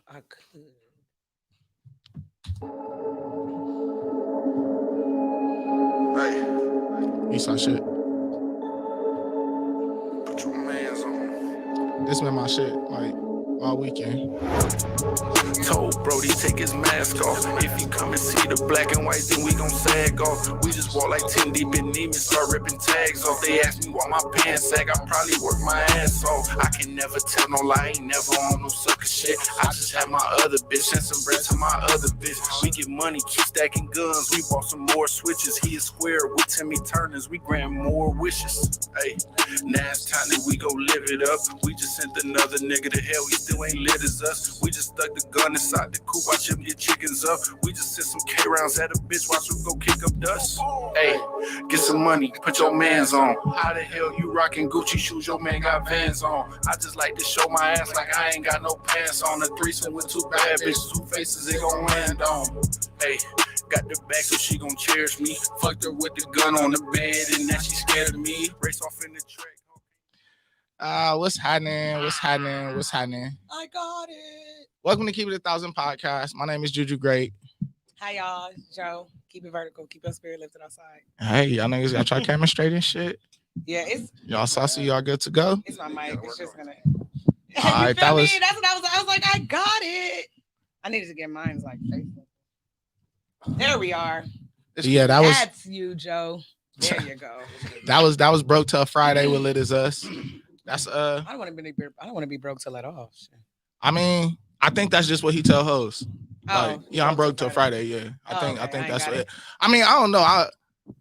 I could. Hey, East side shit. put your mans on. This been my shit like all weekend. Told Brody take his mask off. If you come and see the black and white, then we gon' sag off. We just walk like 10 deep in Neiman, start ripping tags off. They ask me why my pants sag, I probably work my ass off. I can never tell no lie, ain't never on no sucker shit. I just have my other bitch, send some bread to my other bitch. We get money, keep stacking guns. We bought some more switches. He is square with Timmy Turners. We grant more wishes. Hey, now it's time that we go live it up. We just sent another nigga to hell. He still ain't lit as us. We just stuck the gun inside the coop. Watch him get chickens up. We just sent some K rounds at a bitch. Watch him go kick up dust. Hey, get some money. Put your mans on. How the hell you rocking Gucci shoes? Your man got Vans on. I just like to show my ass like I ain't got no pants on. A threesome with two bad bitches. Who faces it gon' land on? Hey, got the back so she gon' cherish me. Fucked her with the gun on the bed and now she scared of me. Race off in the track. What's happening? What's happening? What's happening? I got it. Welcome to Keep It 1,000 podcast. My name is Juju Great. Hi, y'all. Joe, keep it vertical. Keep your spirit lifted outside. Hey, y'all niggas got your camera straight and shit. Yeah, it's Y'all saucy, y'all good to go? it's my mic. It's just gonna. All You right, feel that me? was That's what I was. I was like, I got it. I needed to get mine's like Facebook. There we are. yeah, that was That's you, Joe. There you go. that was broke till Friday with Lit As Us. That's I don't want to be. I don't want to be broke till at all. Shit. I mean, I think that's just what he tell hoes. Like, Oh, yeah, I'm broke till Friday. Yeah, I think okay, I ain't that's got what. it. I mean, I don't know.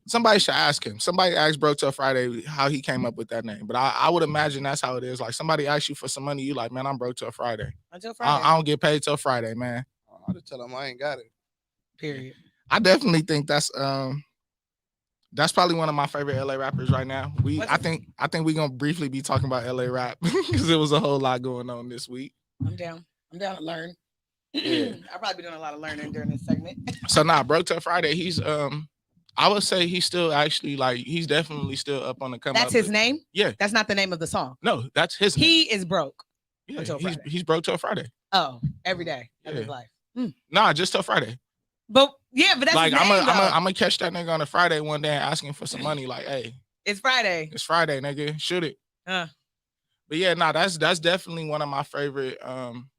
Somebody should ask him. Somebody asked broke till Friday how he came up with that name. But I would imagine that's how it is. Like somebody asks you for some money, you like, man, I'm broke till Friday. Until Friday. I don't get paid till Friday, man. I just tell him I ain't got it. Period. I definitely think that's probably one of my favorite LA rappers right now. I think we're gonna briefly be talking about LA rap because there was a whole lot going on this week. I'm down. I'm down to learn. Yeah. I'll probably be doing a lot of learning during this segment. So broke till Friday. He's I would say he's still actually like he's definitely still up on the come That's up. his name? Yeah. That's not the name of the song. No, that's his name. He is broke. Yeah, until Friday. he's broke till Friday. Oh, every day of his Yeah. life. Nah, just till Friday. But yeah, but that's Like his name, I'm though. gonna catch that nigga on a Friday one day and ask him for some money. Like, hey, It's Friday. it's Friday, nigga. Shoot it. Huh. But yeah, that's definitely one of my favorite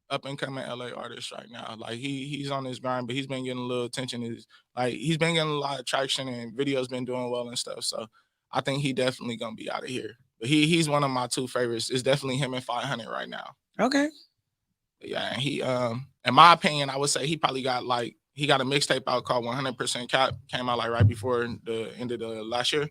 up and coming LA artists right now. Like he's on his grind, but he's been getting a little attention. He's been getting a lot of traction and videos been doing well and stuff. So I think he definitely gonna be out of here. But he's one of my two favorites. It's definitely him and 500 right now. Okay. But yeah, and he in my opinion, I would say he probably got he got a mixtape out called 100% Cap, came out like right before the end of the last year.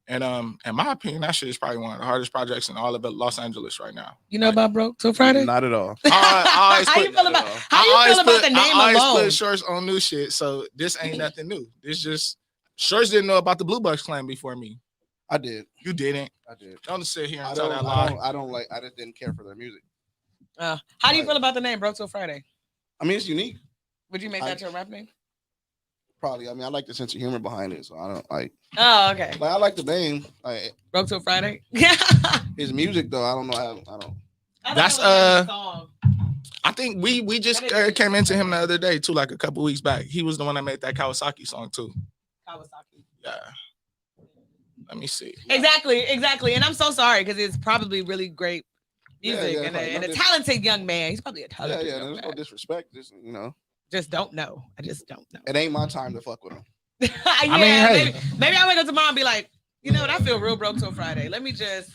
And in my opinion, that shit is probably one of the hardest projects in all of Los Angeles right now. You know about broke till Friday? Not at all. How you feel about the name I always alone? put Shorts on new shit, so this ain't nothing new. This just Shorts didn't know about the Blue Bucks clan before me. I did. You didn't. I did. Don't sit here I and tell don't. that lie. I don't like. I just didn't care for their music. How do you feel about the name broke till Friday? I mean, it's unique. Would you make that your rap name? Probably. I mean, I like the sense of humor behind it, so I don't like. Oh, okay. Like I like the name. Like Broke till Friday. Yeah. his music, though. I don't know. I don't. That's I think we just came into him the other day too, like a couple weeks back. He was the one that made that Kawasaki song too. Kawasaki. Yeah. Let me see. Exactly. And I'm so sorry because it's probably really great music Yeah, and a talented young man. He's probably a Yeah, talented yeah. young There's man. no disrespect. Just Just don't know. I just don't know. it ain't my time to fuck with him. Yeah, I mean, hey. maybe I wake up tomorrow and be like, you know what? I feel real broke till Friday. Let me just.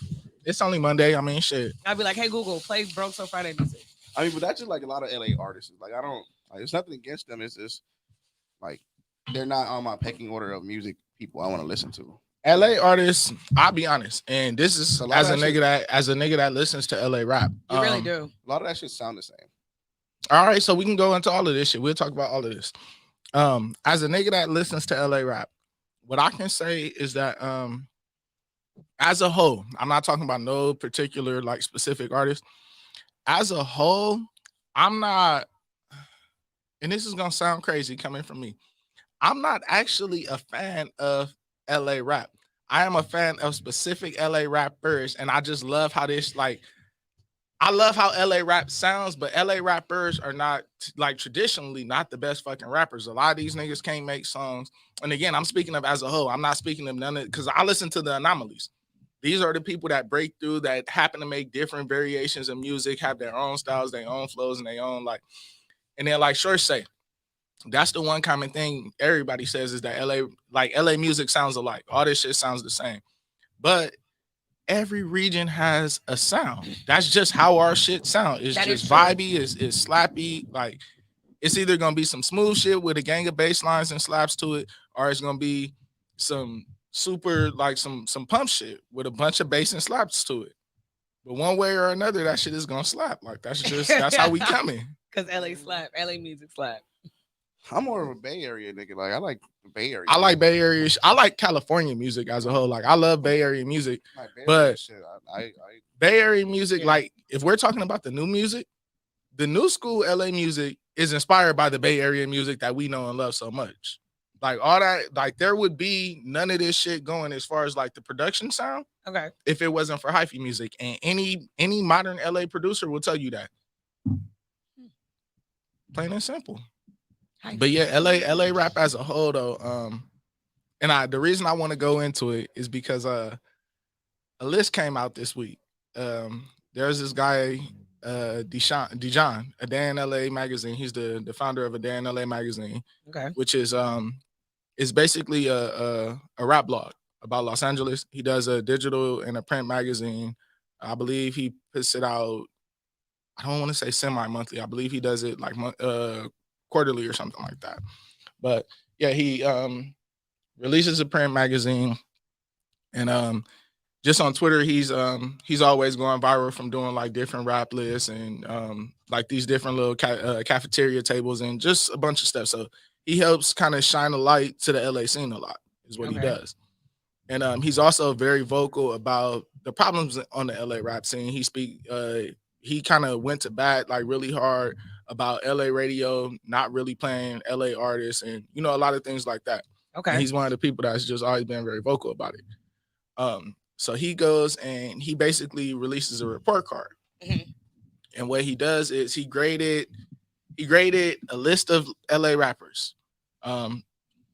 It's only Monday. I mean, shit. I'll be like, hey Google, play broke till Friday music. I mean, but that's just like a lot of LA artists. Like I don't. Like, it's nothing against them. It's just like they're not on my pecking order of music people I want to listen to. LA artists, I'll be honest, and this is A lot as a of that nigga that listens to LA rap. You really do. A lot of that shit sound the same. All right, so we can go into all of this shit. We'll talk about all of this. As a nigga that listens to LA rap, what I can say is that as a whole, I'm not talking about no particular like specific artist. As a whole, I'm not, and this is gonna sound crazy coming from me. I'm not actually a fan of LA rap. I am a fan of specific LA rappers, and I just love how this like I love how LA rap sounds, but LA rappers are not like traditionally not the best fucking rappers. A lot of these niggas can't make songs. And again, I'm speaking of as a whole. I'm not speaking of none of because I listen to the anomalies. These are the people that break through that happen to make different variations of music, have their own styles, their own flows, and their own like. And then like Short say, that's the one common thing everybody says is that LA music sounds alike. All this shit sounds the same. But every region has a sound. That's just how our shit sound. It's That is just true. vibey, it's slappy. Like it's either gonna be some smooth shit with a gang of bass lines and slaps to it, or it's gonna be some super like some pump shit with a bunch of bass and slaps to it. But one way or another, that shit is gonna slap. Like that's how we coming. Because LA slap, LA music slap. I'm more of a Bay Area nigga. Like I like the Bay Area. I like Bay Area. I like California music as a whole. Like I love Bay Area music, Like Bay Area but shit. I Bay Area music, Yeah. like if we're talking about the new music, the new school LA music is inspired by the Bay Area music that we know and love so much. Like all that, like there would be none of this shit going as far as like the production sound Okay. if it wasn't for hyphy music. And any modern LA producer will tell you that. Plain and simple. But yeah, LA rap as a whole though. And the reason I want to go into it is because a list came out this week. There's this guy, Dijon, A Day in LA magazine. He's the founder of A Day in LA magazine, Okay. which is basically a rap blog about Los Angeles. He does a digital and a print magazine. I believe he puts it out. I don't want to say semi-monthly. I believe he does it like quarterly or something like that. But yeah, he releases a print magazine, and just on Twitter, he's always going viral from doing like different rap lists and like these different little cafeteria tables and just a bunch of stuff. So he helps kind of shine a light to the LA scene a lot, is what he Okay. does. And he's also very vocal about the problems on the LA rap scene. He kind of went to bat like really hard about LA radio not really playing LA artists and a lot of things like that. And Okay. he's one of the people that's just always been very vocal about it. So he goes and he basically releases a report card. Mhm. And what he does is he graded a list of LA rappers.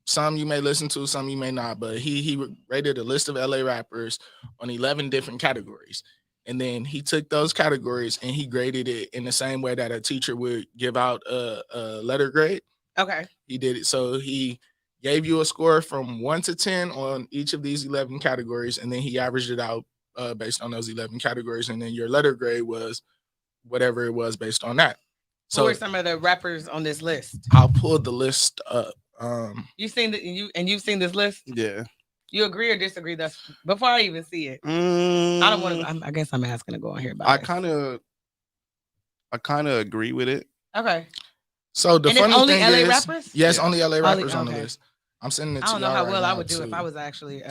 Some you may listen to, some you may not, but he rated a list of LA rappers on 11 different categories. And then he took those categories and he graded it in the same way that a teacher would give out a letter grade. Okay. He did it. So he gave you a score from 1 to 10 on each of these 11 categories, and then he averaged it out based on those 11 categories. And then your letter grade was whatever it was based on that. Who are So some of the rappers on this list? I'll pull the list up. You've seen you've seen this list. yeah. You agree or disagree? That's before I even see it. I don't want to. I guess I'm asking to go on here. About I this. kind of agree with it. Okay. So the And it's funny only thing LA is, rappers? yes, Yeah. only LA rappers on the okay. list. I'm sending it to I don't know y'all how right well I now, would do if too. I was actually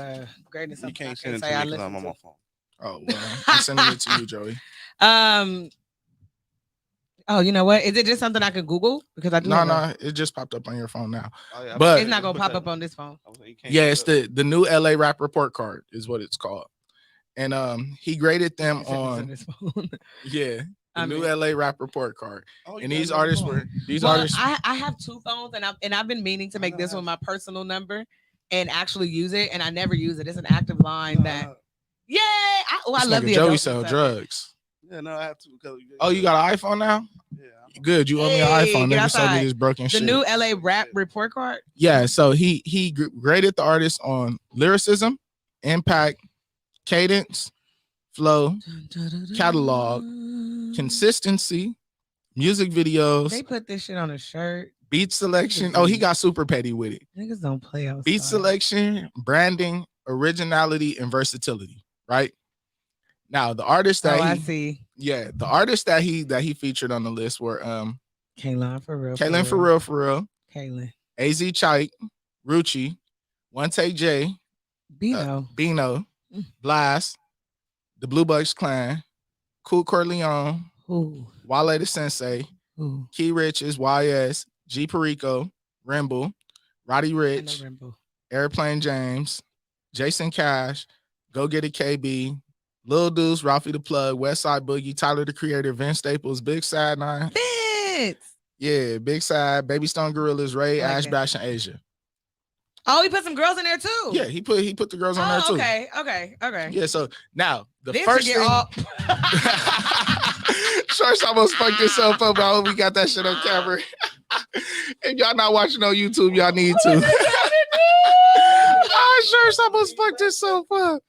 grading You something. can't I send it say to I me because I'm listened on to. my phone. Oh well, I'm sending it to you, Joey. Oh, you know what? Is it just something I could Google? Because I do. No, it just popped up on your phone now. Oh, yeah, But- It's not gonna pop up on this phone. Yeah, it's the new LA rap report card is what it's called. And he graded them It's on on this phone. the I new mean- LA rap report card. Oh, And these artists were Well, artists. I have two phones, and I've been meaning to make this one my personal number and actually use it, and I never use it. It's an active line that. Yeah, I This love nigga the Joey adult sell stuff. drugs. Yeah, no, I have to. Oh, you got an iPhone now? Yeah. Good. You owe me an Hey, iPhone. get Never sold me outside. this broken The shit. new LA rap report card. Yeah, so he graded the artist on lyricism, impact, cadence, flow, catalog, consistency, music videos, They put this shit on a shirt. beat selection. Oh, he got super petty with it. Niggas don't play outside. Beat selection, branding, originality, and versatility. Right now, the artists that I see. the artists that he featured on the list were Kaylin for real. Kaylin for real, Kaylin. AZ Chike, Rucci, One Take J, Bino. Bino, Mm. Blast, the Blue Bucks Clan, Cool Corleone, Ooh. Wale the Sensei, Ooh. Key Riches, YS, G Perico, Rimble, Roddy I know Rich, Rimbo. Airplane James, Jason Cash, Go Get It KB, Lil Deuce, Ralphie the Plug, Westside Boogie, Tyler the Creator, Vince Staples, Big Sad 9. Vince. Yeah, Big Sad, Baby Stone Gorillas, Ray, I like Ash that. Bash, and Asia. Oh, he put some girls in there too. Yeah, he put the girls on there too. Okay. Yeah, so now the Vince first should thing. get all... Shorts almost fucked himself up. I hope we got that shit on camera. If y'all not watching on YouTube, y'all need to. Shorts almost fucked himself up.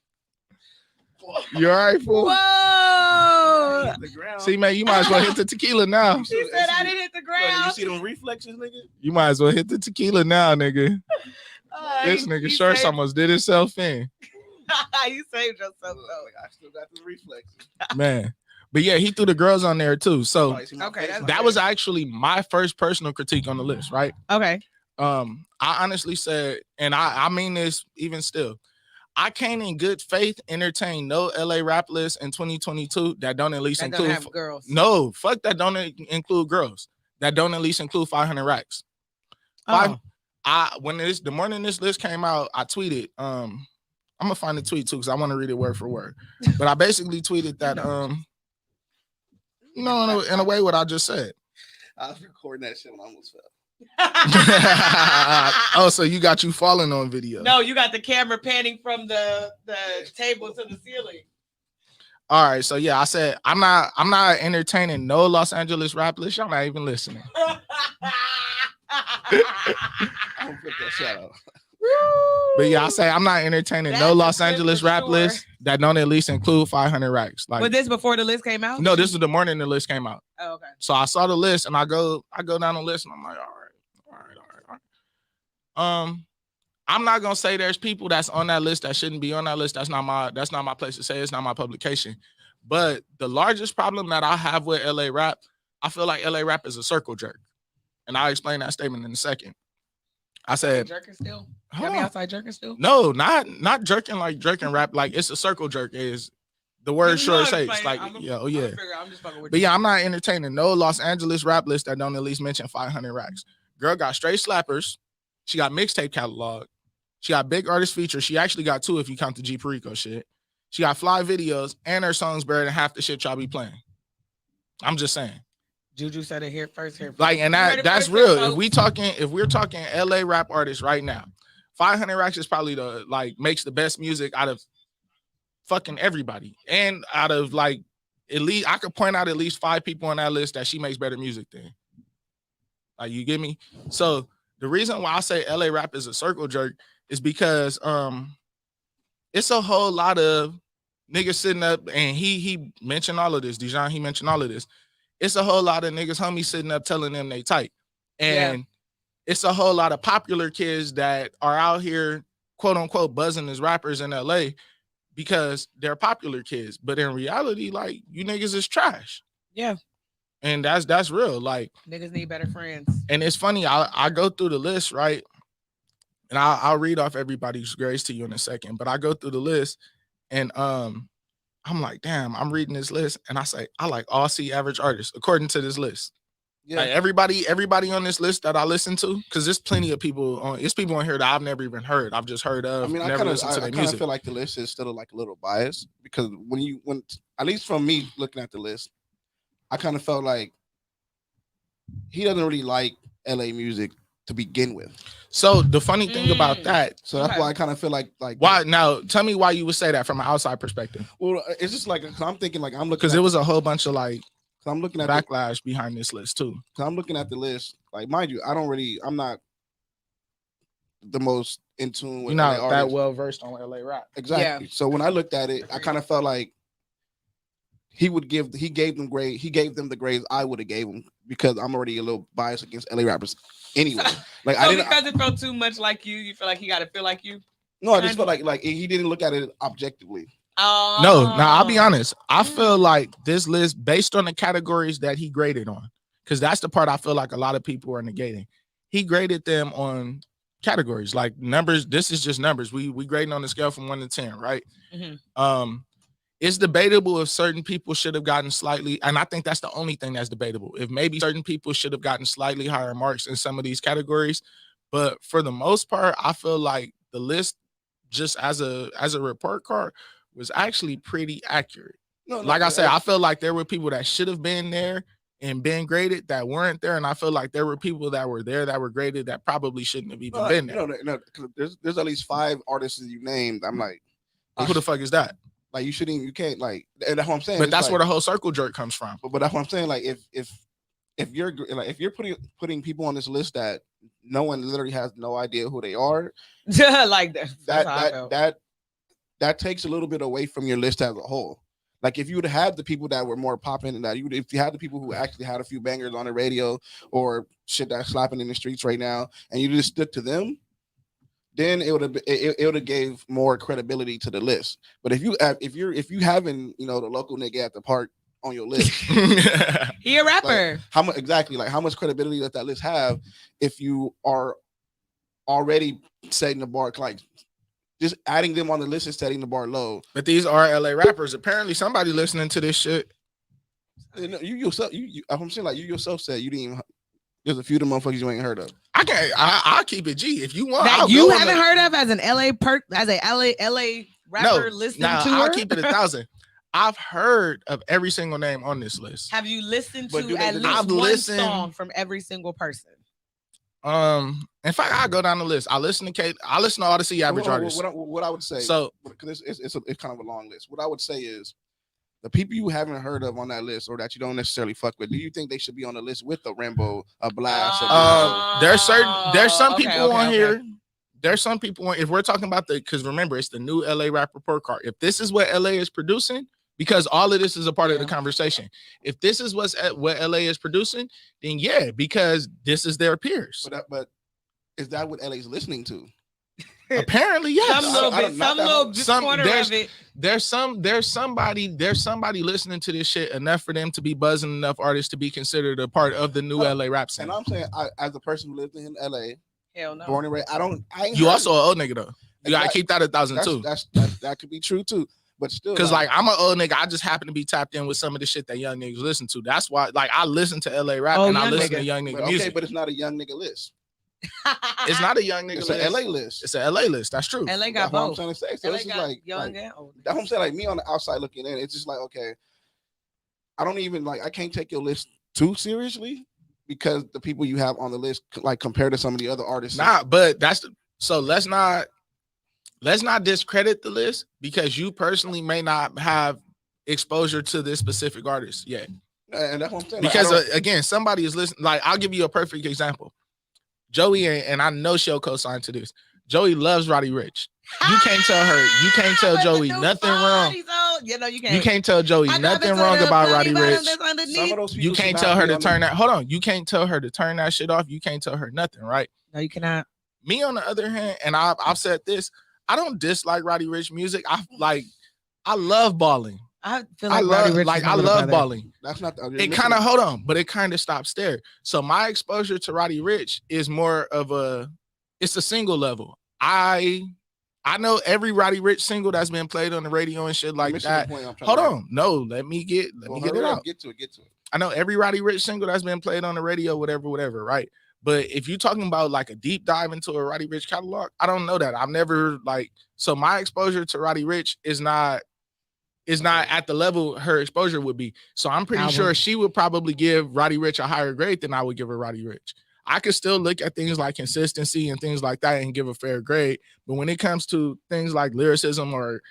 You all right, fool? Whoa. See, man, you might as well hit the tequila now. He said I didn't hit the ground. You see them reflexes, nigga? You might as well hit the tequila now, nigga. This He nigga Shorts saved... almost did himself in. You saved yourself though. I still got the reflexes. Man. But yeah, he threw the girls on there too. So Okay, that was actually my first personal critique on the list, right? Okay. I honestly said, and I mean this even still, I can't in good faith entertain no LA rap list in 2022 that don't at least That don't include have girls. No, fuck that don't include girls. That don't at least include 500 racks. Oh. When the morning this list came out, I tweeted, I'm gonna find the tweet too because I want to read it word for word. But I basically tweeted that in a way what I just said. I was recording that shit when I almost fell. Oh, so you got you falling on video. No, you got the camera panning from the table to the ceiling. All right, so yeah, I said I'm not entertaining no Los Angeles rap list. Y'all not even listening. I'm gonna put that shout out. But yeah, I say I'm not entertaining no Los Angeles rap list that don't at least include 500 racks. Like, was this before the list came out? No, this is the morning the list came out. Oh, okay. So I saw the list and I go down the list and I'm like, all right. I'm not gonna say there's people that's on that list that shouldn't be on that list. That's not my place to say. It's not my publication. But the largest problem that I have with LA rap, I feel like LA rap is a circle jerk. And I'll explain that statement in a second. I said jerking still? Got me outside jerking still? No, not jerking like jerking rap. Like it's a circle jerk is the word sure says. Like, yeah, oh yeah. I'm just fucking with But you. yeah, I'm not entertaining no Los Angeles rap list that don't at least mention 500 racks. Girl got straight slappers. She got mixtape catalog. She got big artist features. She actually got 2 if you count the G Perico shit. She got fly videos and her songs better than half the shit y'all be playing. I'm just saying. Juju said it here first. Like, and that's real. If we're talking LA rap artists right now, 500 racks is probably the makes the best music out of fucking everybody. And out of at least I could point out at least 5 people on that list that she makes better music than. Like, you get me? So the reason why I say LA rap is a circle jerk is because it's a whole lot of niggas sitting up, and he mentioned all of this. Dijon, he mentioned all of this. It's a whole lot of niggas, homies sitting up telling them they tight. And it's a whole lot of popular kids that are out here, quote unquote, buzzing as rappers in LA because they're popular kids. But in reality, like, you niggas is trash. Yeah. And that's real. Like, niggas need better friends. And it's funny, I go through the list, right? And I'll read off everybody's grades to you in a second, but I go through the list and I'm like, damn, I'm reading this list and I say, I like all C average artists according to this list. Yeah. Like everybody on this list that I listen to, because there's plenty of people on here that I've never even heard. I've just heard of. I mean, I kind of feel like the list is still like a little biased because when at least from me looking at the list, I kind of felt like he doesn't really like LA music to begin with. So the funny thing about that, so that's why I kind of feel like why now. Tell me why you would say that from an outside perspective. Well, it's just like I'm thinking like I'm looking because there was a whole bunch of I'm looking at backlash behind this list too. Because I'm looking at the list, like mind you, I'm not the most in tune with. You're not that well versed on LA rap. Exactly. Yeah. So when I looked at it, I kind of felt like he gave them the grades I would have gave him because I'm already a little biased against LA rappers anyway. Like so because it felt too much like you feel like he got to feel like you. No, I just felt like he didn't look at it objectively. Oh no, now I'll be honest. I feel like this list based on the categories that he graded on, because that's the part I feel like a lot of people are negating. He graded them on categories like numbers. This is just numbers. We grading on the scale from 1 to 10, right? Mm-hmm. It's debatable if certain people should have gotten slightly, and I think that's the only thing that's debatable. If maybe certain people should have gotten slightly higher marks in some of these categories, but for the most part, I feel like the list, just as a report card, was actually pretty accurate. No, like I said, I feel like there were people that should have been there and been graded that weren't there, and I feel like there were people that were there that were graded that probably shouldn't have even been there. No, there's at least 5 artists that you named. I'm like, who the fuck is that? Like you can't like, and that's what I'm saying. But that's like, where the whole circle jerk comes from. But that's what I'm saying. Like if you're putting people on this list that no one literally has no idea who they are, like that takes a little bit away from your list as a whole. Like if you would have the people that were more popping and that if you had the people who actually had a few bangers on the radio or shit that's slapping in the streets right now, and you just stuck to them, then it would have gave more credibility to the list. But if you having the local nigga at the park on your list, he a rapper. Like how much credibility does that list have if you are already setting the bar, like just adding them on the list is setting the bar low. But these are LA rappers. Apparently somebody listening to this shit. You yourself, I'm saying, like you yourself said you didn't even. There's a few of the motherfuckers you ain't heard of. I'll keep it G if you want. That you haven't heard of as an LA rapper listening to her? I'll keep it 1,000. I've heard of every single name on this list. Have you listened to at least one song from every single person? In fact, I'll go down the list. I listen to Kate. I listen to all the average artists. What I would say, so because it's kind of a long list. What I would say is, the people you haven't heard of on that list or that you don't necessarily fuck with, do you think they should be on the list with a Rambo, a Blast? There's some people on here. There's some people if we're talking about because remember, it's the new LA rap report card. If this is what LA is producing, because all of this is a part of the conversation. If this is what LA is producing, then yeah, because this is their peers. But is that what LA is listening to? Apparently, yes. Some little bit corner of it. There's somebody listening to this shit enough for them to be buzzing enough artists to be considered a part of the new LA rap scene. And I'm saying, as a person who lived in LA, hell no, born and raised, you also an old nigga though. You gotta keep that 1,000 too. That could be true too. But still, because like I'm an old nigga, I just happen to be tapped in with some of the shit that young niggas listen to. That's why, like, I listen to LA rap and I listen to young nigga music. Okay, but it's not a young nigga list. It's not a young nigga list. It's an LA list. It's an LA list. That's true. LA got both. I'm trying to say. So LA this is like young and old. That's what I'm saying. Like me on the outside looking in, it's just like, okay, I don't even I can't take your list too seriously because the people you have on the list, like compared to some of the other artists. Nah, but so let's not discredit the list because you personally may not have exposure to this specific artist yet. And that's what I'm saying. Because again, somebody is listening. Like, I'll give you a perfect example. Jhoey, and I know she'll co-sign to this. Jhoey loves Roddy Ricch. You can't tell her. You can't tell Jhoey nothing wrong. You can't tell Jhoey nothing wrong about Roddy Ricch. You can't tell her to turn that. Hold on. You can't tell her to turn that shit off. You can't tell her nothing, right? No, you cannot. Me, on the other hand, and I've said this, I don't dislike Roddy Ricch music. I love balling. I feel like I love balling. That's not it. Kind of hold on, but it kind of stops there. So my exposure to Roddy Ricch is more of it's a single level. I know every Roddy Ricch single that's been played on the radio and shit like that. Hold on, no, let me get it out. Get to it. I know every Roddy Ricch single that's been played on the radio, whatever, right? But if you're talking about like a deep dive into a Roddy Ricch catalog, I don't know that. I've never so my exposure to Roddy Ricch is not at the level her exposure would be. So I'm pretty sure she would probably give Roddy Ricch a higher grade than I would give her Roddy Ricch. I could still look at things like consistency and things like that and give a fair grade. But when it comes to things like lyricism or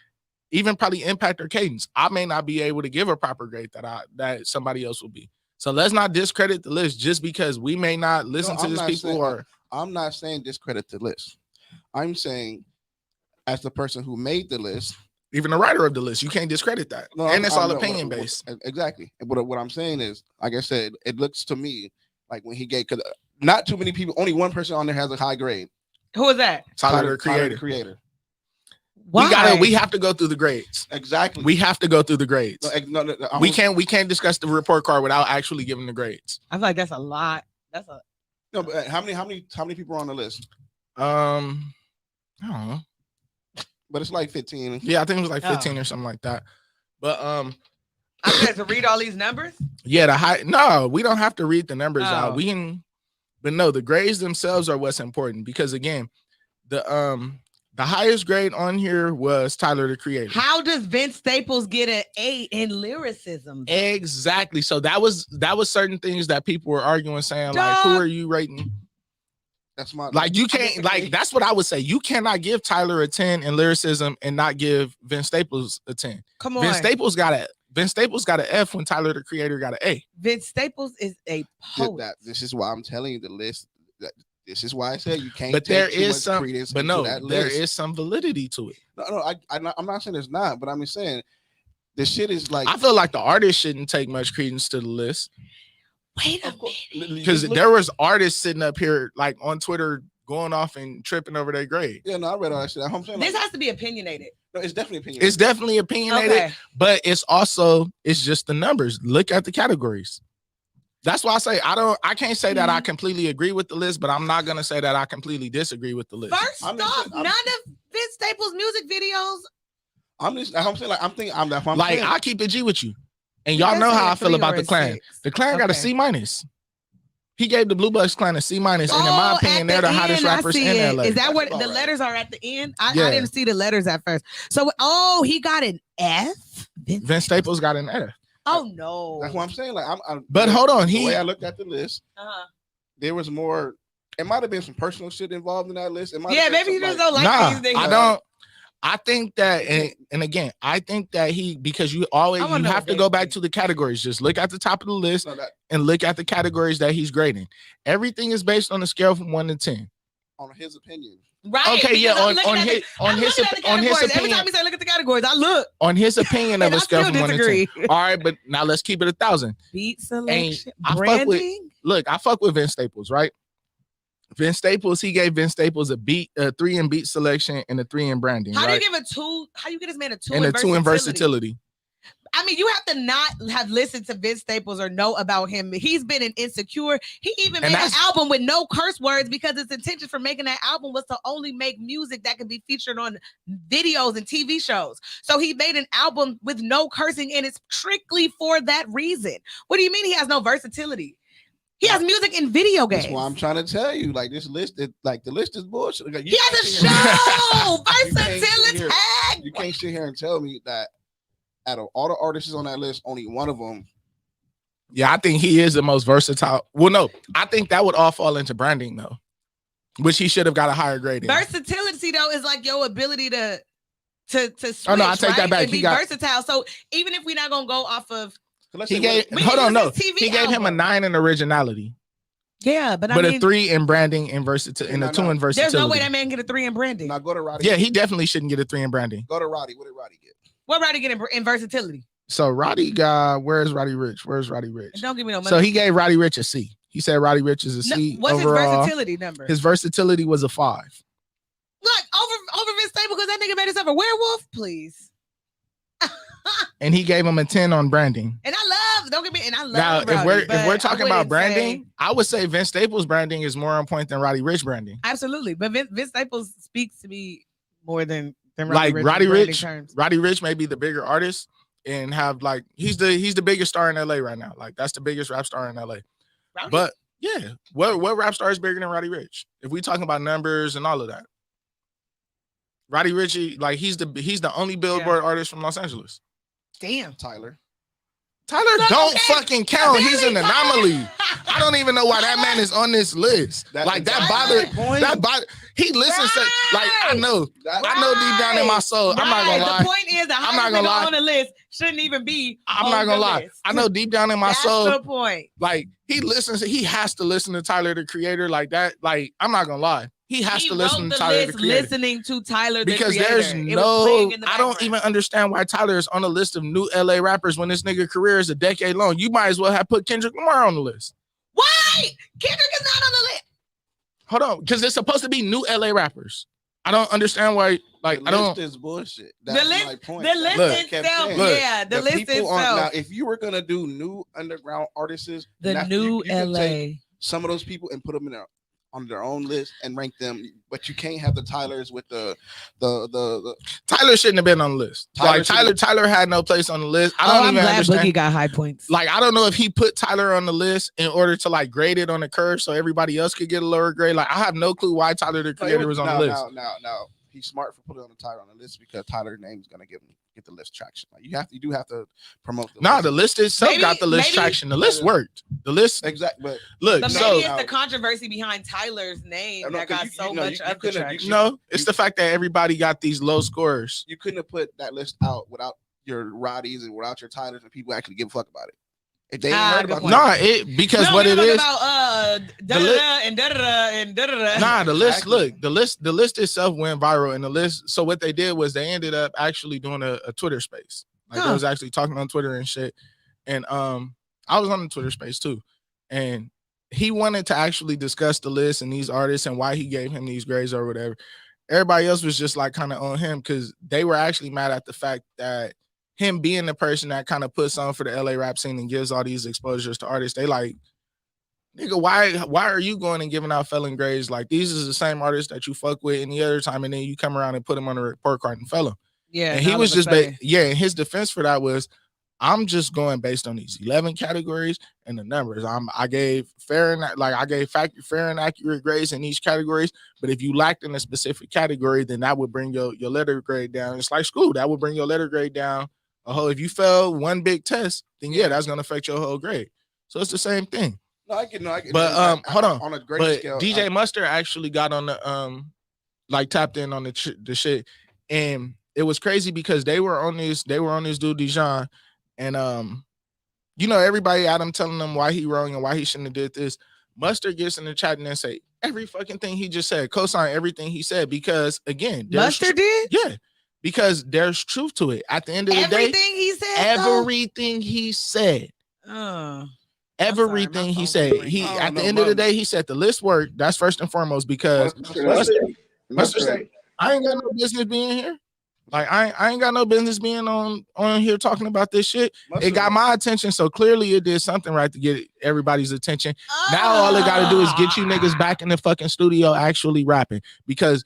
even probably impact or cadence, I may not be able to give a proper grade that somebody else will be. So let's not discredit the list just because we may not listen to these people. I'm not saying discredit the list. I'm saying as the person who made the list, even the writer of the list, you can't discredit that. No, and it's all opinion based. Exactly. But what I'm saying is, like I said, it looks to me like when he gave, because not too many people, only one person on there has a high grade. Who is that? Tyler, the Creator. Why? We have to go through the grades. Exactly. We have to go through the grades. No, we can't discuss the report card without actually giving the grades. I feel like that's a lot. No, but how many people are on the list? I don't know. But it's like 15. Yeah, I think it was like 15 or something like that. But I had to read all these numbers. Yeah, no, we don't have to read the numbers out. We can, but no, the grades themselves are what's important because again, The highest grade on here was Tyler the Creator. How does Vince Staples get an A in lyricism? Exactly. So that was certain things that people were arguing, saying like, who are you rating? That's my like you can't like that's what I would say. You cannot give Tyler a 10 in lyricism and not give Vince Staples a 10. Come on. Vince Staples got an F when Tyler the Creator got an A. Vince Staples is a poet. This is why I'm telling you the list. This is why I said you can't. But there is some credence. But no, there is some validity to it. No, I'm not saying there's not, but I'm just saying the shit is like. I feel like the artist shouldn't take much credence to the list. Wait a minute, because there was artists sitting up here like on Twitter going off and tripping over their grade. Yeah, no, I read all that shit. I'm saying this has to be opinionated. No, it's definitely opinionated. It's definitely opinionated, okay. But it's just the numbers. Look at the categories. That's why I say I can't say that I completely agree with the list, but I'm not gonna say that I completely disagree with the list. First off, none of Vince Staples' music videos. I'm saying I keep it G with you, and y'all know how I feel about the Clan. The Clan got a C-. He gave the Blue Bucks Clan a C-, and in my opinion, they're the hottest rappers in LA. Is that what the letters are at the end? I didn't see the letters at first. So he got an F. Vince Staples got an F. Oh no, that's what I'm saying. Like, but hold on, the way I looked at the list, there was more. It might have been some personal shit involved in that list. Maybe you just don't like these things. I don't. I think that, and again, I think that because you have to go back to the categories. Just look at the top of the list and look at the categories that he's grading. Everything is based on a scale from 1 to 10. On his opinion. Right. Okay, yeah, on his opinion. Every time he say look at the categories, I look. On his opinion of a scale from 1 to 10. All right, but now let's keep it 1,000. Beat selection, branding. I fuck with Vince Staples, right? Vince Staples, he gave Vince Staples a 3 in beat selection and a 3 in branding. How do you give a 2? How you get this man a 2 and a 2 in versatility? I mean, you have to not have listened to Vince Staples or know about him. He's been an Insecure. He even made an album with no curse words because his intention for making that album was to only make music that could be featured on videos and TV shows. So he made an album with no cursing, and it's strictly for that reason. What do you mean he has no versatility? He has music in video games. That's why I'm trying to tell you. Like this list, the list is bullshit. Like, he has a show. Versatility. You can't sit here and tell me that out of all the artists on that list, only one of them. Yeah, I think he is the most versatile. Well, no, I think that would all fall into branding though, which he should have got a higher grade in. Versatility though is like your ability to switch. Oh no, I take that back. And be versatile. So even if we're not gonna go off of. He gave him a 9 in originality. Yeah, but a 3 in branding and versatility, and a 2 in versatility. There's no way that man get a 3 in branding. Now go to Roddy. Yeah, he definitely shouldn't get a 3 in branding. Go to Roddy. What did Roddy get? What Roddy get in versatility? So Roddy got, where's Roddy Rich? Don't give me no money. So he gave Roddy Rich a C. He said Roddy Rich is a C. What's overall. His versatility number? His versatility was a 5. Look, over Vince Staples because that nigga made himself a werewolf, please. And he gave him a 10 on branding. And I love now, Roddy, if we're talking about branding, I would say Vince Staples branding is more on point than Roddy Rich branding. Absolutely. But Vince Staples speaks to me more than Roddy Rich. Roddy Rich may be the bigger artist and have like he's the biggest star in LA right now. Like that's the biggest rap star in LA. Roddy? But yeah, what rap star is bigger than Roddy Rich? If we talking about numbers and all of that. Roddy Rich, like he's the only Billboard artist from Los Angeles. Damn, Tyler don't fucking count. He's an anomaly. I don't even know why that man is on this list. He listens to I know deep down in my soul. I'm not gonna lie. The point is, I'm not gonna lie. On the list shouldn't even be. I'm not gonna lie. I know deep down in my soul. That's the point. Like he has to listen to Tyler the Creator like that. Like I'm not gonna lie. He has to listen to Tyler the Creator. Listening to Tyler the because Creator. There's I don't even understand why Tyler is on the list of new LA rappers when this nigga career is a decade long. You might as well have put Kendrick Lamar on the list. Why? Kendrick is not on the list. Hold on, because it's supposed to be new LA rappers. I don't understand why. Like the list is bullshit. That's my point. The list itself, the list itself. Now, if you were gonna do new underground artists, new you LA, take some of those people and put them in on their own list and rank them, but you can't have the Tylers with the Tyler shouldn't have been on the list. Tyler had no place on the list. I'm glad Boogie got high points. Like I don't know if he put Tyler on the list in order to like grade it on the curve so everybody else could get a lower grade. Like I have no clue why Tyler the Creator was on the list. Now, he's smart for putting on Tyler on the list because Tyler's name is gonna get the list traction. Like you do have to promote the list. The list itself got the list traction. The list worked. The list exactly. But look, but maybe it's the controversy behind Tyler's name that got so much of the traction. No, it's the fact that everybody got these low scores. You couldn't have put that list out without your Roddies and without your Tylers and people actually give a fuck about it. If they ain't heard about because what it is about the list. Look, the list itself went viral, and the list. So what they did was they ended up actually doing a Twitter space. Like they was actually talking on Twitter and shit. And I was on the Twitter space too, and he wanted to actually discuss the list and these artists and why he gave him these grades or whatever. Everybody else was just like kind of on him because they were actually mad at the fact that him being the person that kind of puts on for the LA rap scene and gives all these exposures to artists. They like, nigga, why are you going and giving out felon grades? Like, these is the same artists that you fuck with any other time, and then you come around and put them on a report card and felon. Yeah. And he was just, and his defense for that was, I'm just going based on these 11 categories and the numbers. I gave fair and accurate grades in each categories. But if you lacked in a specific category, then that would bring your letter grade down. It's like school. That would bring your letter grade down. If you fail one big test, then that's gonna affect your whole grade. So it's the same thing. I get. But hold on. On a greater scale, DJ Mustard actually got on the tapped in on the shit, and it was crazy because they were on this dude Dijon. And everybody at him telling them why he wrong and why he shouldn't have did this. Mustard gets in the chat and then say every fucking thing he just said, co-sign everything he said, because again, Mustard did? Yeah, because there's truth to it. At the end of the day, everything he said. Everything he said. At the end of the day, he said the list worked. That's first and foremost because Mustard said, I ain't got no business being here. Like I ain't got no business being on here talking about this shit. It got my attention, so clearly it did something right to get everybody's attention. Now all it got to do is get you niggas back in the fucking studio actually rapping, because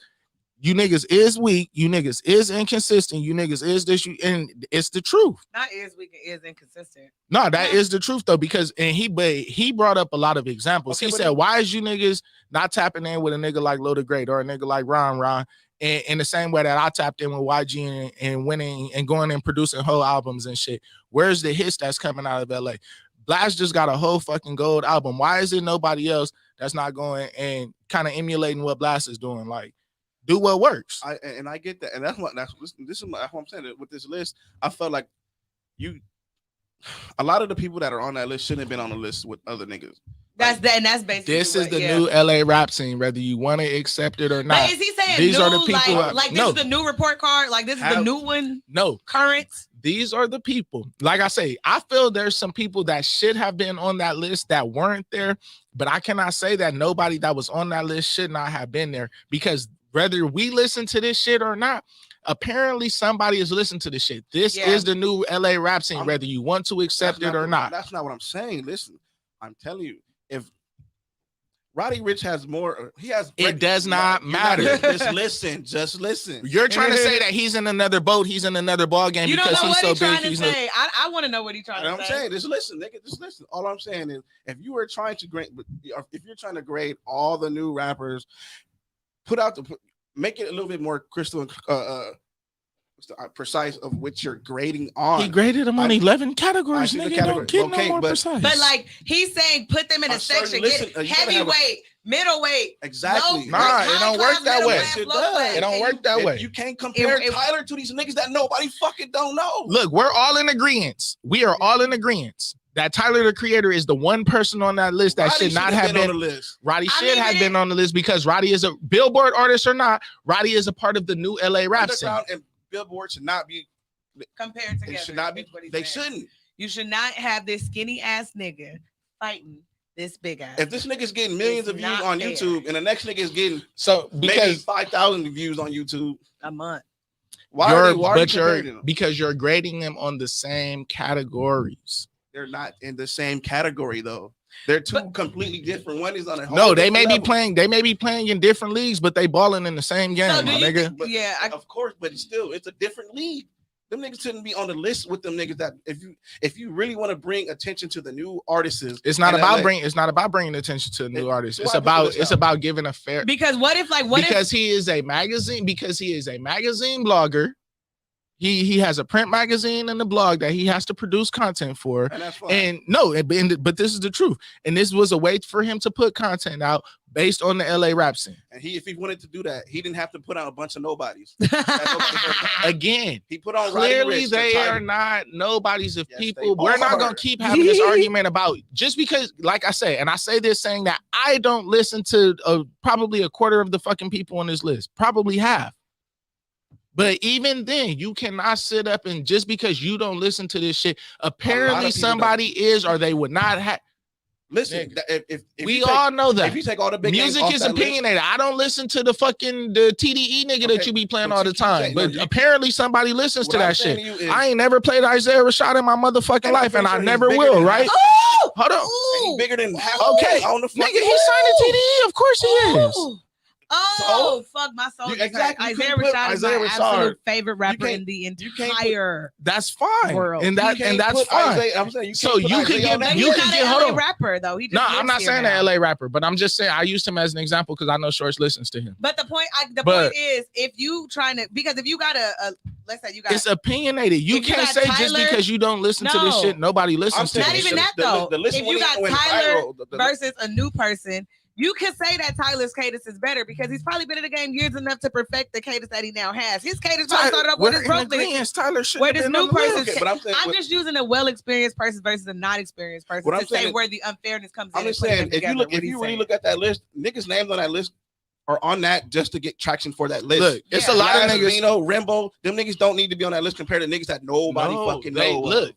you niggas is weak, you niggas is inconsistent, you niggas is this, and it's the truth. Not is weak and is inconsistent. No, that is the truth though, because he brought up a lot of examples. He said, why is you niggas not tapping in with a nigga like Lil the Great or a nigga like Ron? And in the same way that I tapped in with YG and winning and going and producing whole albums and shit. Where's the hits that's coming out of LA? Blast just got a whole fucking gold album. Why is it nobody else that's not going and kind of emulating what Blast is doing? Like, do what works. I get that, and that's what I'm saying. With this list, I felt like a lot of the people that are on that list shouldn't have been on the list with other niggas. That's basically this is the new LA rap scene, whether you want to accept it or not. But is he saying these new, are the people like this is the new report card? Like this is the new one? No. Current? These are the people. Like I say, I feel there's some people that should have been on that list that weren't there, but I cannot say that nobody that was on that list should not have been there, because whether we listen to this shit or not, apparently somebody is listening to this shit. This is the new LA rap scene, whether you want to accept it or not. That's not what I'm saying. Listen, I'm telling you, if Roddy Ricch has more, it does not matter. Just listen. You're trying to say that he's in another boat, he's in another ball game because he's so big. I want to know what he's trying to say. I'm saying, just listen, nigga, just listen. All I'm saying is, if you're trying to grade all the new rappers, make it a little bit more crystal precise of which you're grading on. He graded them on 11 categories. Nigga, don't get no more precise. But like he's saying, put them in a section. Get heavyweight, middleweight. Exactly. It don't work that way. It don't work that way. You can't compare Tyler to these niggas that nobody fucking don't know. Look, we're all in agreement. We are all in agreement that Tyler the Creator is the one person on that list that should not have been on the list. Roddy should have been on the list because Roddy is a Billboard artist or not. Roddy is a part of the new LA rap scene. And Billboard should not be compared together. It should not be. They shouldn't. You should not have this skinny ass nigga fighting this big ass. If this nigga's getting millions of views on YouTube and the next nigga is getting because 5,000 views on YouTube a month. Because you're grading them on the same categories. They're not in the same category though. They're two completely different. One is on a whole they may be playing. They may be playing in different leagues, but they balling in the same game, nigga. Of course, but it's a different league. them niggas shouldn't be on the list with them niggas. That if you really want to bring attention to the new artists, it's not about bringing attention to the new artists. It's about giving a fair. Because he is a magazine blogger. He has a print magazine and a blog that he has to produce content for. And that's fine. But this is the truth. And this was a way for him to put content out based on the LA rap scene. And if he wanted to do that, he didn't have to put out a bunch of nobodies. Again, he put on clearly they are not nobodies of people. We're not going to keep having this argument about just because, like I say, and I say this saying that I don't listen to probably a quarter of the fucking people on this list. Probably have. But even then, you cannot sit up and just because you don't listen to this shit, apparently somebody is or they would not have. Listen, if we all know that if you take all the big music is opinionated. I don't listen to the TDE nigga that you be playing all the time, but apparently somebody listens to that shit. I ain't never played Isaiah Rashad in my motherfucking life, and I never will. Right? Hold on, he's bigger than half. Okay, nigga, he signed a TDE. Of course he is. Fuck my soul. Exactly. Isaiah Rashad is my absolute favorite rapper in the entire that's fine world. And that's fine. I'm saying you can get hold on. Rapper though. No, I'm not saying an LA rapper, but I'm just saying I used him as an example because I know Shorts listens to him. But the point is, if you if you got let's say you got it's opinionated. You can't say Tyler, just because you don't listen to this shit, nobody listens to it. Not even that though. If you got Tyler versus a new person, you can say that Tyler's cadence is better because he's probably been in the game years enough to perfect the cadence that he now has. His cadence started up with his broke nigga. Where this new person, I'm just using a well-experienced person versus a non-experienced person to say where the unfairness comes in. I'm just saying, if you really look at that list, niggas' names on that list are on that just to get traction for that list. Look, it's a lot of niggas. Rimbo, them niggas don't need to be on that list compared to niggas that nobody fucking know. Look.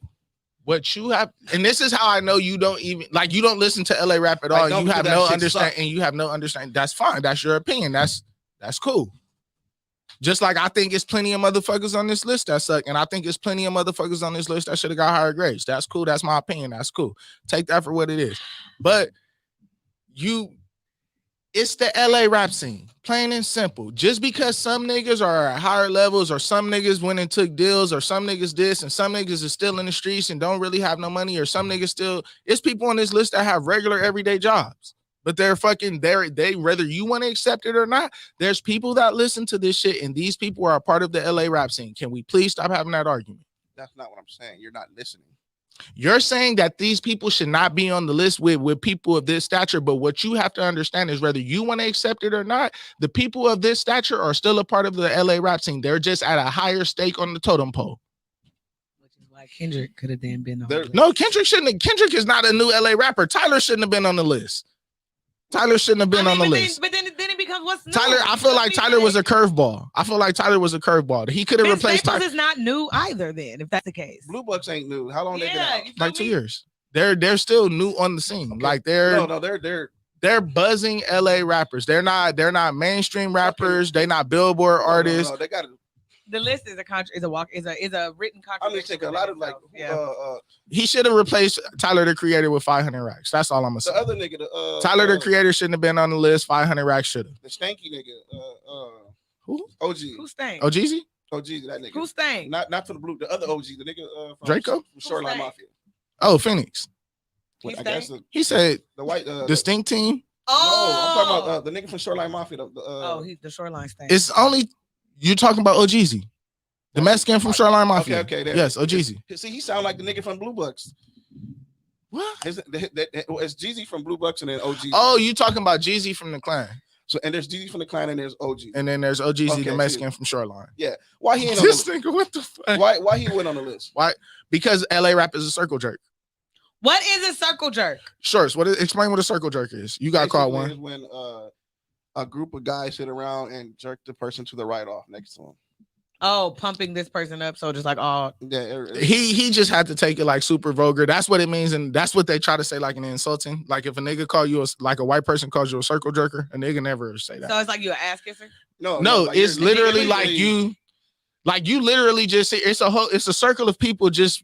What you have, and this is how I know you don't even you don't listen to LA rap at all. You have no understanding, and you have no understanding. That's fine. That's your opinion. That's cool. Just like I think it's plenty of motherfuckers on this list that suck, and I think it's plenty of motherfuckers on this list that should have got higher grades. That's cool. That's my opinion. That's cool. Take that for what it is. But it's the LA rap scene, plain and simple. Just because some niggas are at higher levels, or some niggas went and took deals, or some niggas this, and some niggas are still in the streets and don't really have no money, or some niggas still, it's people on this list that have regular everyday jobs, but they're fucking they whether you want to accept it or not, there's people that listen to this shit, and these people are a part of the LA rap scene. Can we please stop having that argument? That's not what I'm saying. You're not listening. You're saying that these people should not be on the list with people of this stature, but what you have to understand is whether you want to accept it or not, the people of this stature are still a part of the LA rap scene. They're just at a higher stake on the totem pole. Which is why Kendrick could have then been on the list. No, Kendrick is not a new LA rapper. Tyler shouldn't have been on the list. Tyler shouldn't have been on the list. But then it becomes what's new. Tyler, I feel like Tyler was a curveball. He could have replaced Tyler. Is not new either then, if that's the case. Blue Bucks ain't new. How long they been out? Like 2 years. They're still new on the scene. Okay. Like they're buzzing LA rappers. They're not mainstream rappers. They're not Billboard artists. No, they got the list is a written contract. I'm just thinking a lot of he should have replaced Tyler the Creator with 500 racks. That's all I'm gonna say. The other nigga, Tyler the Creator shouldn't have been on the list. 500 racks should have. The stanky nigga, who? OG. Who stank? Oh, Jeezy? Oh, Jeezy, that nigga. Who stank? Not for the blue. The other OG, the nigga Draco from Shoreline Mafia. Oh, Phoenix. I guess he said the white distinct team. Oh, no, I'm talking about the nigga from Shoreline Mafia. He's the Shoreline stank. It's only you talking about OGZ. The Mexican from Shoreline Mafia. Okay. Yes, OGZ. See, he sound like the nigga from Blue Bucks. What? It's Jeezy from Blue Bucks and then OG. Oh, you talking about Jeezy from the Clan? So and there's Jeezy from the Clan and there's OG. And then there's OGZ, the Mexican from Shoreline. Yeah. Why he ain't on this nigga? What the fuck? Why he went on the list? Why? Because LA rap is a circle jerk. What is a circle jerk? Shorts. Explain what a circle jerk is. You got caught one. Is when a group of guys sit around and jerk the person to the right off next to him. Oh, pumping this person up. So just like, oh, yeah. He just had to take it like super vulgar. That's what it means, and that's what they try to say like in insulting. Like if a nigga call you like a white person calls you a circle jerker, a nigga never say that. So it's like you an ass kisser. No, like it's literally like you literally just it's a circle of people just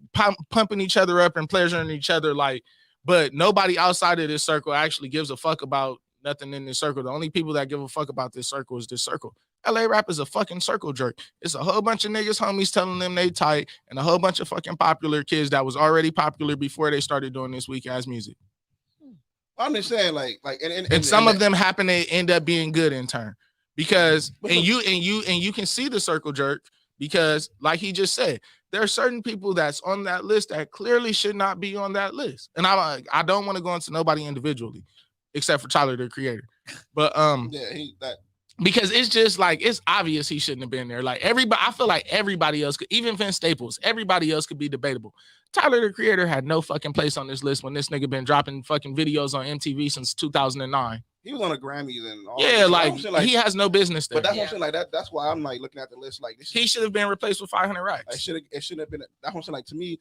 pumping each other up and pleasuring each other. Like, but nobody outside of this circle actually gives a fuck about nothing in this circle. The only people that give a fuck about this circle is this circle. LA rap is a fucking circle jerk. It's a whole bunch of niggas homies telling them they tight and a whole bunch of fucking popular kids that was already popular before they started doing this weak ass music. I'm just saying, and some of them happen to end up being good in turn because you can see the circle jerk because, like he just said, there are certain people that's on that list that clearly should not be on that list. And I don't want to go into nobody individually, except for Tyler, the Creator, but because it's just like it's obvious he shouldn't have been there. Like everybody, I feel like everybody else could, even Vince Staples, everybody else could be debatable. Tyler, the Creator, had no fucking place on this list when this nigga been dropping fucking videos on MTV since 2009. He was on a Grammys and all. Yeah, like he has no business there. But that's what I'm saying. Like that. That's why I'm like looking at the list. Like he should have been replaced with 500 racks. It shouldn't have been. That's what I'm saying. Like to me,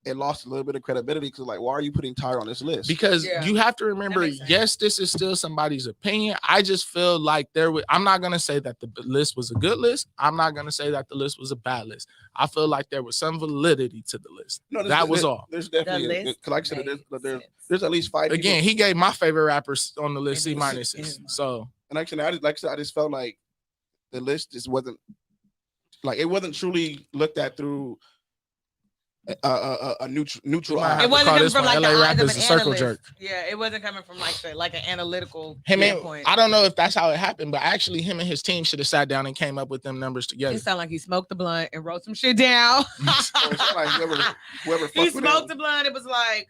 it lost a little bit of credibility because like, why are you putting Tyler on this list? Because you have to remember, yes, this is still somebody's opinion. I just feel like I'm not gonna say that the list was a good list. I'm not gonna say that the list was a bad list. I feel like there was some validity to the list. No, that was all. There's definitely, like I said, there's at least 5. Again, he gave my favorite rappers on the list C minuses. So, and actually, I just felt like the list just wasn't like it wasn't truly looked at through a neutral eye. It wasn't coming from like LA the rap eyes of is an a circle analyst. jerk. Yeah, it wasn't coming from like an analytical standpoint. I don't know if that's how it happened, but actually him and his team should have sat down and came up with them numbers together. It sounded like he smoked the blunt and wrote some shit down. Like whoever he smoked the blunt. It was like,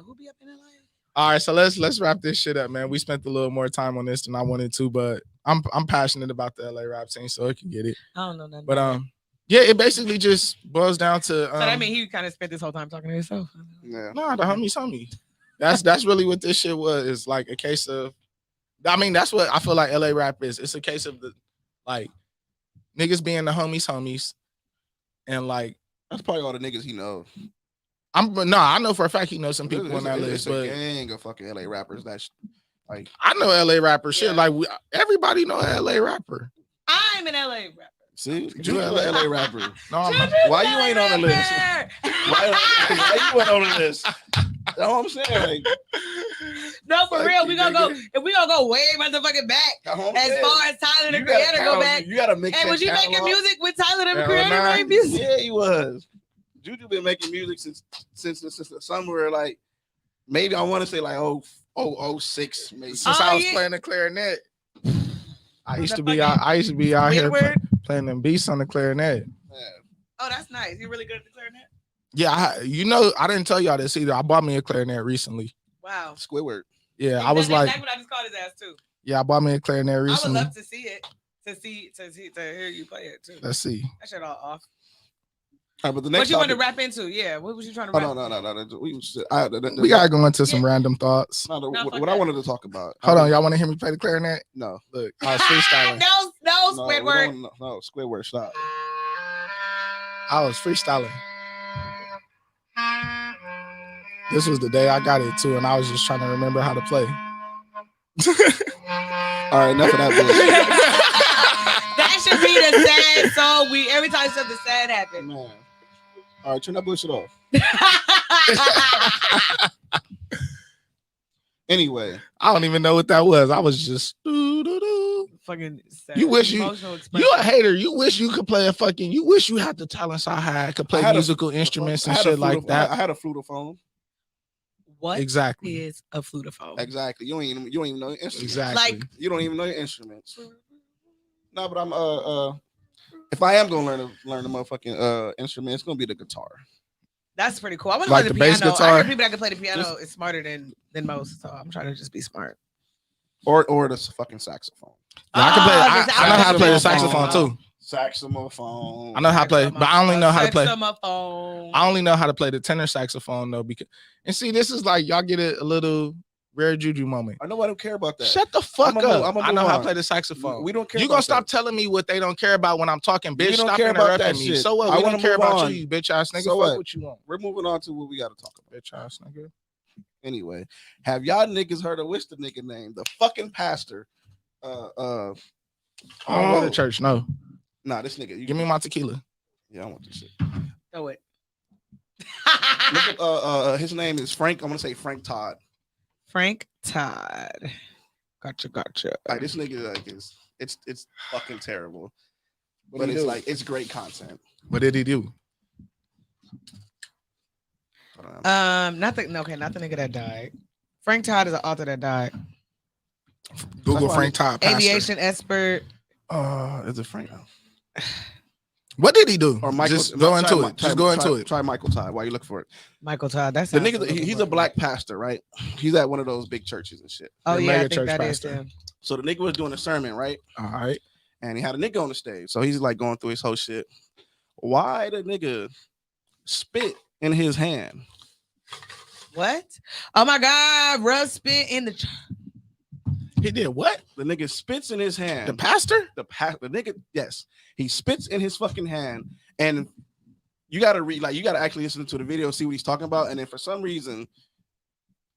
who be up in LA? All right, so let's wrap this shit up, man. We spent a little more time on this than I wanted to, but I'm passionate about the LA rap scene, so I can get it. I don't know nothing. But yeah, it basically just boils down to. So that mean he kind of spent this whole time talking to himself. Yeah. No, the homie. That's really what this shit was. It's like a case of. I mean, that's what I feel like LA rap is. It's a case of the like niggas being the homies, and like that's probably all the niggas he knows. I know for a fact he knows some people on that list. It's a gang of fucking LA rappers. That's like I know LA rappers. Shit, like everybody know an LA rapper. I'm an LA rapper. See, you an LA rapper. No, I'm not. Why you ain't on the list? Why you ain't on the list? That's what I'm saying. Like, no, for real. We gonna go. If we gonna go way motherfucking back, as far as Tyler the Creator go back. You gotta mix. Hey, was you making music with Tyler the Creator? Made music? Yeah, he was. Juju been making music since the summer. Like maybe I want to say like 06 maybe. Since I was playing the clarinet. I used to be out here playing them beats on the clarinet. Yeah. Oh, that's nice. You really good at the clarinet? Yeah, I didn't tell y'all this either. I bought me a clarinet recently. Wow. Squidward. Yeah, I was like, that's what I just called his ass too. Yeah, I bought me a clarinet recently. I would love to see it, to hear you play it too. Let's see. That shit all off. All right, but the next what you want to rap into? Yeah, what was you trying to rap? No. We gotta go into some random thoughts. What I wanted to talk about. Hold on, y'all want to hear me play the clarinet? No. Look, I was freestyling. No, Squidward. No, Squidward, stop. I was freestyling. This was the day I got it too, and I was just trying to remember how to play. All right, enough of that bullshit. That should be the sad song. Every time something sad happens. Man. All right, turn that bullshit off. Anyway, I don't even know what that was. I was just fucking sad. You wish you a hater. You wish you could play you wish you had the talents I had, could play musical instruments and shit like that. I had a flutophone. What exactly is a flutophone? Exactly. You don't even know your instruments. Exactly. Like you don't even know your instruments. No, but I'm if I am gonna learn the motherfucking instrument, it's gonna be the guitar. That's pretty cool. I want to like play the bass piano. guitar. I hear people that can play the piano is smarter than most, so I'm trying to just be smart. Or the fucking saxophone. Yeah, I can play. I know how to play the saxophone too. Saxophone. I know how to play, but I only know how to play. Saxophone. I only know how to play the tenor saxophone though, because see, this is like y'all get a little rare juju moment. I know I don't care about that. Shut the fuck up. I know how to on. play the saxophone. We don't care. You gonna stop telling me what they don't care about when I'm talking, bitch? Stop care about interrupting that me. shit. So what? We don't care about you bitch ass nigga. So fuck what you want. We're moving on to what we got to talk about. Bitch ass nigga. Anyway, have y'all niggas heard of what's the nigga name? The fucking pastor. I don't go to church. No. Nah, this nigga. Give me my tequila. Yeah, I want this shit. Throw it. Look up, his name is Frank. I'm gonna say Frank Todd. Frank Todd. Gotcha. Like this nigga, like is It's fucking terrible. But it's like it's great content. What did he do? Not the nigga that died. Frank Todd is an author that died. Google Frank Todd. Aviation expert. Is it Frank? What did he do? Or Michael? Just go into it. Just go into it. Try Michael Todd. Why you look for it? Michael Todd. That's the nigga. He's a black pastor, right? He's at one of those big churches and shit. Oh yeah, I think church that pastor. is him. So the nigga was doing a sermon, right? All right. And he had a nigga on the stage. So he's like going through his whole shit. Why the nigga spit in his hand? What? Oh my God, Russ spit in the. He did what? The nigga spits in his hand. The pastor? The nigga, yes. He spits in his fucking hand. And you gotta read, like, you gotta actually listen to the video, see what he's talking about. And then for some reason,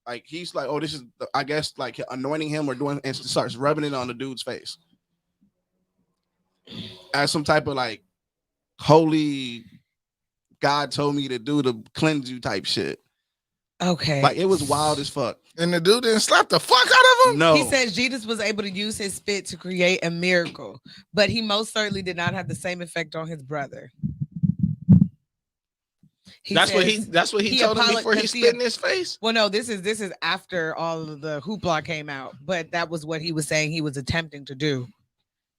like, he's like, oh, this is, I guess, like, anointing him or doing, and starts rubbing it on the dude's face. As some type of, like, holy God told me to do to cleanse you type shit. Okay. Like, it was wild as fuck. And the dude didn't slap the fuck out of him? No. He says Jesus was able to use his spit to create a miracle, but he most certainly did not have the same effect on his brother. That's what he told him before he spit in his face? Well, no, this is after all of the hoopla came out, but that was what he was saying he was attempting to do.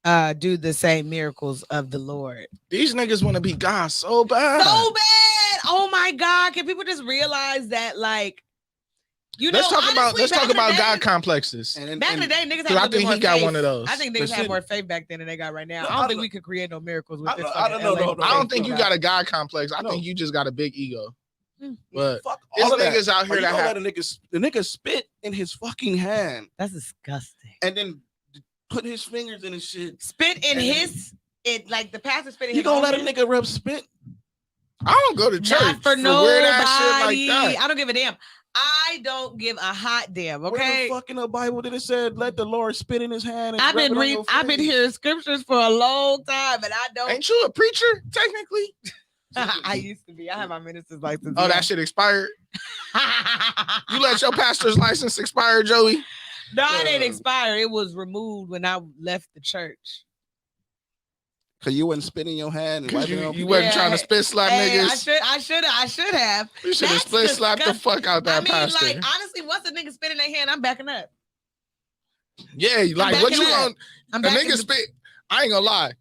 Do the same miracles of the Lord. These niggas want to be God so bad. So bad. Oh my God. Can people just realize that, like, let's talk about God complexes. Back in the day, niggas had I think he got faith. one of those. I think niggas had more faith back then than they got right now. I don't think we could create no miracles with this. I don't think you got a God complex. I think you just got a big ego. But there's niggas out here that have the nigga spit in his fucking hand. That's disgusting. And then put his fingers in his shit. Spit in like the pastor spit in his. You gonna let a nigga rub spit? I don't go to church Not for nobody. weird ass shit like that. I don't give a damn. I don't give a hot damn. Okay. Where the fuck in the Bible did it said let the Lord spit in his hand? And I've been hearing scriptures for a long time, and I don't. Ain't you a preacher technically? I used to be. I have my minister's license. Oh, that shit expired. You let your pastor's license expire, Jhoey? No, it didn't expire. It was removed when I left the church. Cause you wasn't spitting your hand and you wasn't trying to spit slap niggas. I should have. You should have spit slapped the fuck out that pastor. Like, honestly, once a nigga spit in their hand, I'm backing up. Yeah, like what you gonna? A nigga spit. I ain't gonna lie.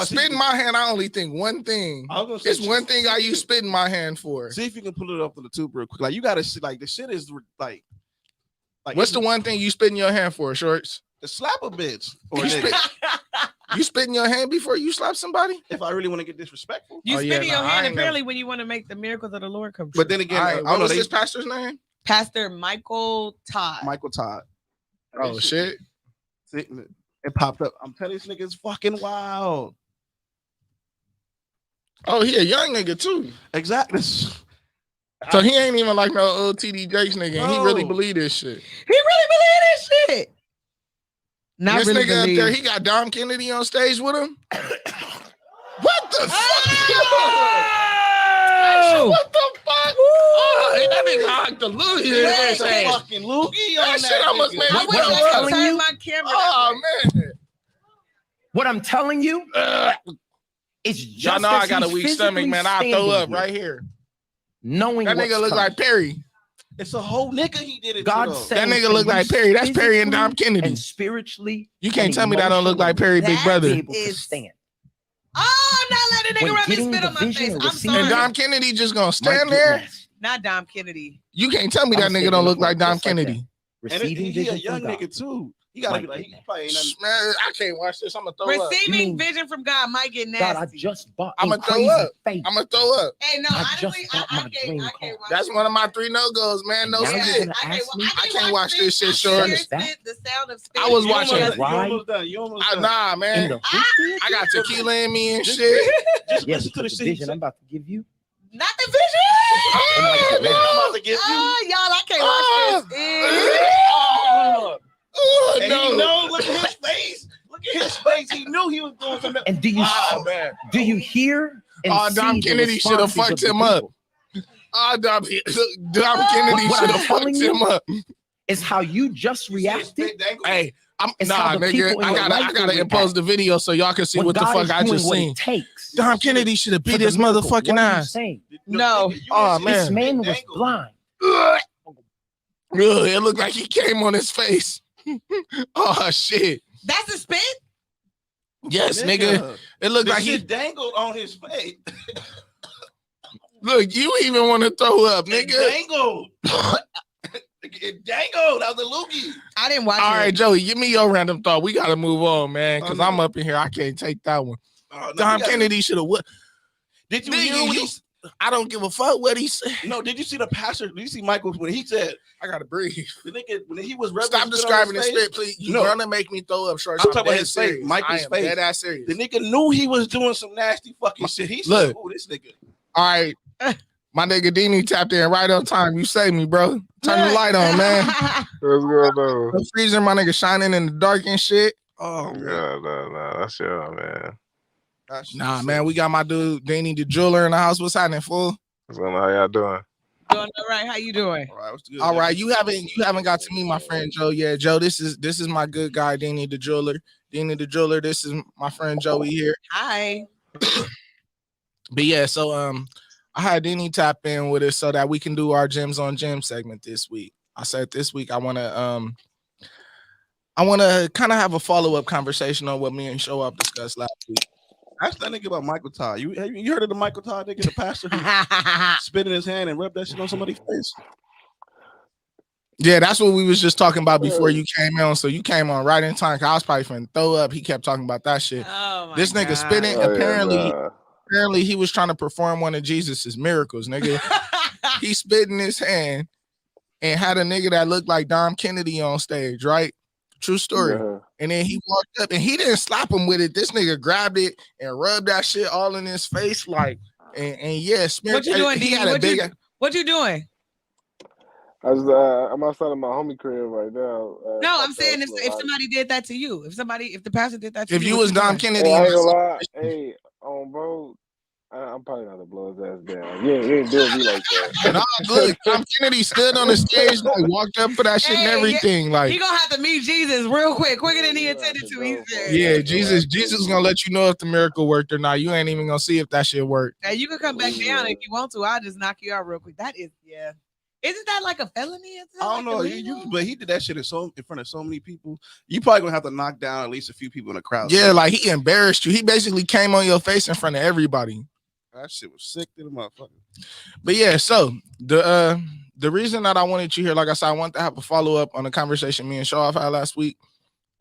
Spit in my hand, I only think one thing. It's one thing I use spit in my hand for. See if you can pull it up on the tube real quick. Like you gotta see, like the shit is like what's the one thing you spit in your hand for, Shorts? To slap a bitch or a nigga. You spit in your hand before you slap somebody? If I really want to get disrespectful. You spit in your hand apparently when you want to make the miracles of the Lord come true. But then again, what was this pastor's name? Pastor Michael Todd. Michael Todd. Oh shit. It popped up. I'm telling you, this nigga is fucking wild. Oh, he a young nigga too. Exactly. So he ain't even like no old TD Jakes nigga. And he really believe this shit. He really believe this shit. Not this really nigga believe. up there, he got Dom Kennedy on stage with him. What the fuck? What the fuck? Oh, that nigga hogged the loogie. Fucking loogie. That shit almost made me turn my camera. Oh man. What I'm telling you is just y'all know I got a weak stomach, man. I'll throw up right here. Knowing that nigga look like Perry. It's a whole nigga he did it. God to, that nigga look like Perry. That's Perry and Dom Kennedy. And spiritually, you can't tell me that don't look like Perry, big brother. Able to stand. Oh, I'm not letting nigga rub his spit on my face. I'm sorry. And Dom Kennedy just gonna stand there? Not Dom Kennedy. You can't tell me that nigga don't look like Dom Kennedy. Receiving vision, he a young nigga too. He gotta be like, he probably ain't nothing. Man, I can't watch this. I'm gonna throw up. Receiving vision from God might get nasty. God, I just bought. I'm gonna throw up. Faith. I'm gonna throw up. Hey, no, honestly, I can't watch. That's one of my 3 no-goes, man. No spit. I can't watch this shit, Short. The sound of spit. I was watching. You almost done. You almost done. Nah, man. I got tequila in me and shit. Just yes, listen to the vision I'm about to give you. Not the vision. Oh, I'm about to give you. Oh, y'all, I can't watch this. Oh, and no. He know, look at his face. Look at his face. He knew he was doing something. And do you hear? Dom Kennedy should have fucked him up. Dom Kennedy should have fucked him up. Is how you just reacted. Hey, Nah, nigga, I gotta impose the video so y'all can see what the fuck I just seen. Dom Kennedy should have beat his motherfucking ass. No. Oh man, this man was blind. It looked like he came on his face. Oh shit. That's a spit? Yes, nigga. It looked like he dangled on his face. Look, you even want to throw up, nigga. Dangled. It dangled. That was a loogie. I didn't watch it. All right, Joey, give me your random thought. We gotta move on, man, because I'm up in here. I can't take that one. Dom Kennedy should have what? Did you hear what he? I don't give a fuck what he said. No, did you see the pastor? Did you see Michael when he said, I gotta breathe. The nigga, when he was stop describing his spit, please. You're gonna make me throw up short. I'm talking about his face. Michael's face. Dead ass serious. The nigga knew he was doing some nasty fucking shit. He said, "Oh, this nigga." All right. My nigga Dini tapped in right on time. You saved me, bro. Turn the light on, man. What's going on? The freezer, my nigga shining in the dark and shit. Oh, no. That's y'all, man. Nah, man, we got my dude Danny the jeweler in the house. What's happening, fool? What's going on? How y'all doing? Doing all right. How you doing? All right, what's good? All right, you haven't got to meet my friend Joe yet. Joe, this is my good guy, Danny the jeweler. Danny the jeweler. This is my friend Joey here. Hi. But yeah, so I had Danny tap in with us so that we can do our Gems on Gems segment this week. I said this week I want to kind of have a follow-up conversation on what me and Show Up discussed last week. Ask that nigga about Michael Todd. You heard of the Michael Todd nigga, the pastor who spit in his hand and rubbed that shit on somebody's face? Yeah, that's what we was just talking about before you came on. So you came on right in time. Cause I was probably finna throw up. He kept talking about that shit. Oh this nigga spitting. Apparently he was trying to perform one of Jesus's miracles, nigga. He spit in his hand and had a nigga that looked like Dom Kennedy on stage, right? True story. Yeah. And then he walked up and he didn't slap him with it. This nigga grabbed it and rubbed that shit all in his face, like, and yeah, what you doing, D? What you doing? I'm outside of my homie crib right now. No, I'm saying if somebody did that to you, if the pastor did that to you. If you was Dom Kennedy, hey, bro, I'm probably not to blow his ass down. You ain't doing me like that. Nah, look, Dom Kennedy stood on the stage, like walked up for that shit and everything. Yeah, like he gonna have to meet Jesus real quicker than he intended to. He said, yeah, Jesus is gonna let you know if the miracle worked or not. You ain't even gonna see if that shit worked. Hey, you can come back down if you want to. I'll just knock you out real quick. That is, yeah. Isn't that like a felony? I don't know. But he did that shit in front of so many people. You probably gonna have to knock down at least a few people in the crowd. Yeah, so. Like he embarrassed you. He basically came on your face in front of everybody. That shit was sick to the motherfucker. But yeah, so the reason that I wanted you here, like I said, I want to have a follow-up on the conversation me and Shaw had last week.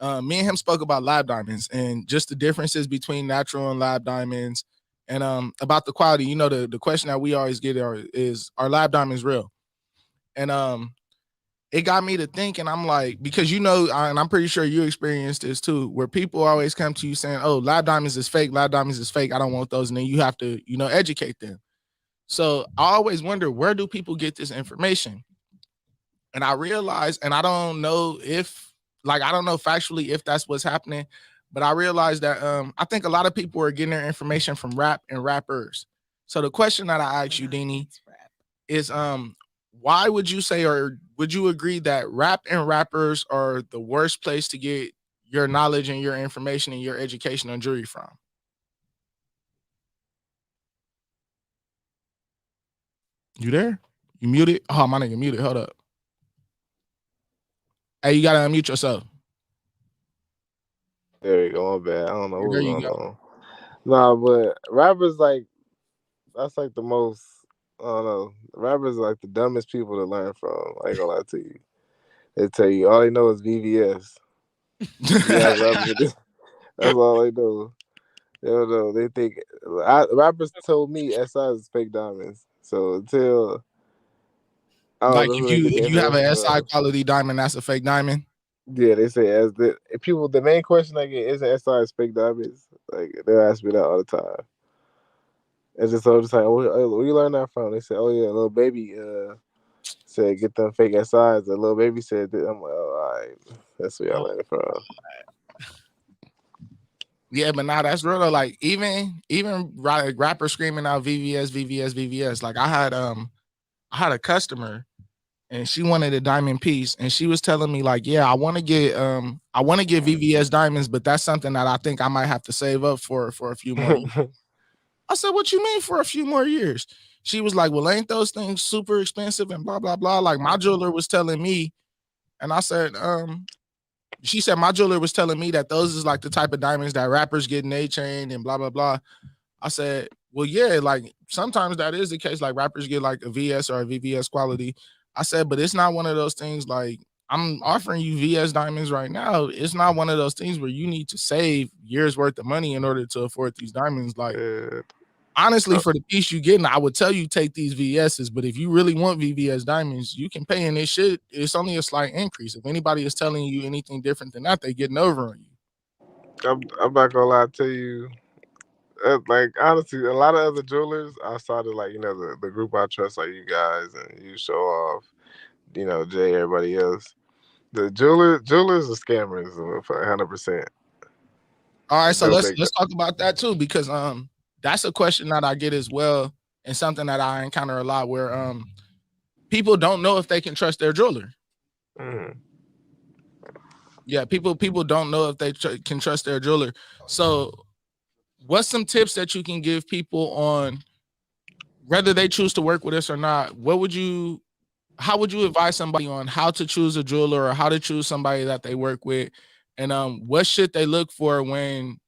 Me and him spoke about lab diamonds and just the differences between natural and lab diamonds, and about the quality. You know, the question that we always get is are lab diamonds real? And it got me to think, and I'm like, because and I'm pretty sure you experienced this too, where people always come to you saying, oh, lab diamonds is fake, I don't want those, and then you have to, educate them. So I always wonder, where do people get this information? And I realized, and I don't know factually if that's what's happening, but I realized that I think a lot of people are getting their information from rap and rappers. So the question that I asked you, Dini, is why would you say, or would you agree that rap and rappers are the worst place to get your knowledge and your information and your education on jewelry from? You there? You muted? Oh, my nigga muted. Hold up. Hey, you gotta unmute yourself. There you go. My bad. I don't know what's going on. Nah, but rappers that's like the most. I don't know. Rappers are like the dumbest people to learn from. I ain't gonna lie to you. They tell you all they know is VVS. That's all they know. They don't know. They think rappers told me SI is fake diamonds. So until if you have an SI quality diamond, that's a fake diamond. Yeah, they say the main question I get isn't SI is fake diamonds. Like they ask me that all the time. It's just like, where you learn that from? They said, oh yeah, little baby said get them fake SIs. The little baby said that. I'm like, oh, all right, that's where y'all learned it from. Yeah, but now that's real. Like even rappers screaming out VVS. Like I had a customer, and she wanted a diamond piece, and she was telling me like, yeah, I want to get VVS diamonds, but that's something that I think I might have to save up for a few more years. I said, what you mean for a few more years? She was like, well, ain't those things super expensive and blah blah blah. Like my jeweler was telling me, and I said, she said my jeweler was telling me that those is like the type of diamonds that rappers get in their chain and blah blah blah. I said, well, yeah, like sometimes that is the case. Like rappers get like a VS or a VVS quality. I said, but it's not one of those things like I'm offering you VS diamonds right now. It's not one of those things where you need to save years worth of money in order to afford these diamonds. Like, honestly, for the piece you getting, I would tell you take these VSs. But if you really want VVS diamonds, you can pay, and it should. It's only a slight increase. If anybody is telling you anything different than that, they getting over on you. I'm not gonna lie to you. Like honestly, a lot of other jewelers outside of like the group I trust, like you guys and you show off, Jay, everybody else. The jewelers are scammers, 100%. All right, so let's talk about that too, because that's a question that I get as well, and something that I encounter a lot where people don't know if they can trust their jeweler. Mm-hmm. Yeah, people don't know if they can trust their jeweler. So what's some tips that you can give people on whether they choose to work with us or not? How would you advise somebody on how to choose a jeweler or how to choose somebody that they work with? And what should they look for when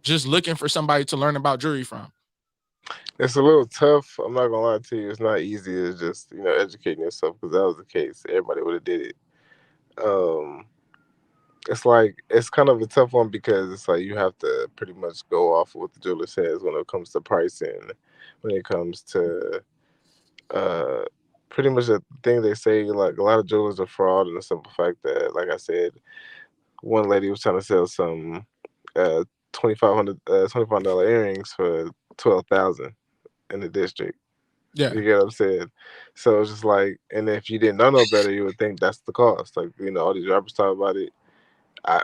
just looking for somebody to learn about jewelry from? It's a little tough. I'm not gonna lie to you. It's not easy as just educating yourself, because that was the case. Everybody would have did it. It's kind of a tough one, because it's like you have to pretty much go off of what the jeweler says when it comes to pricing, when it comes to pretty much the thing they say. Like a lot of jewelers are fraud, in the simple fact that, like I said, one lady was trying to sell some $25 earrings for $12,000 in the district. Yeah, you get what I'm saying. So it's just like, and if you didn't know no better, you would think that's the cost. Like all these rappers talk about it.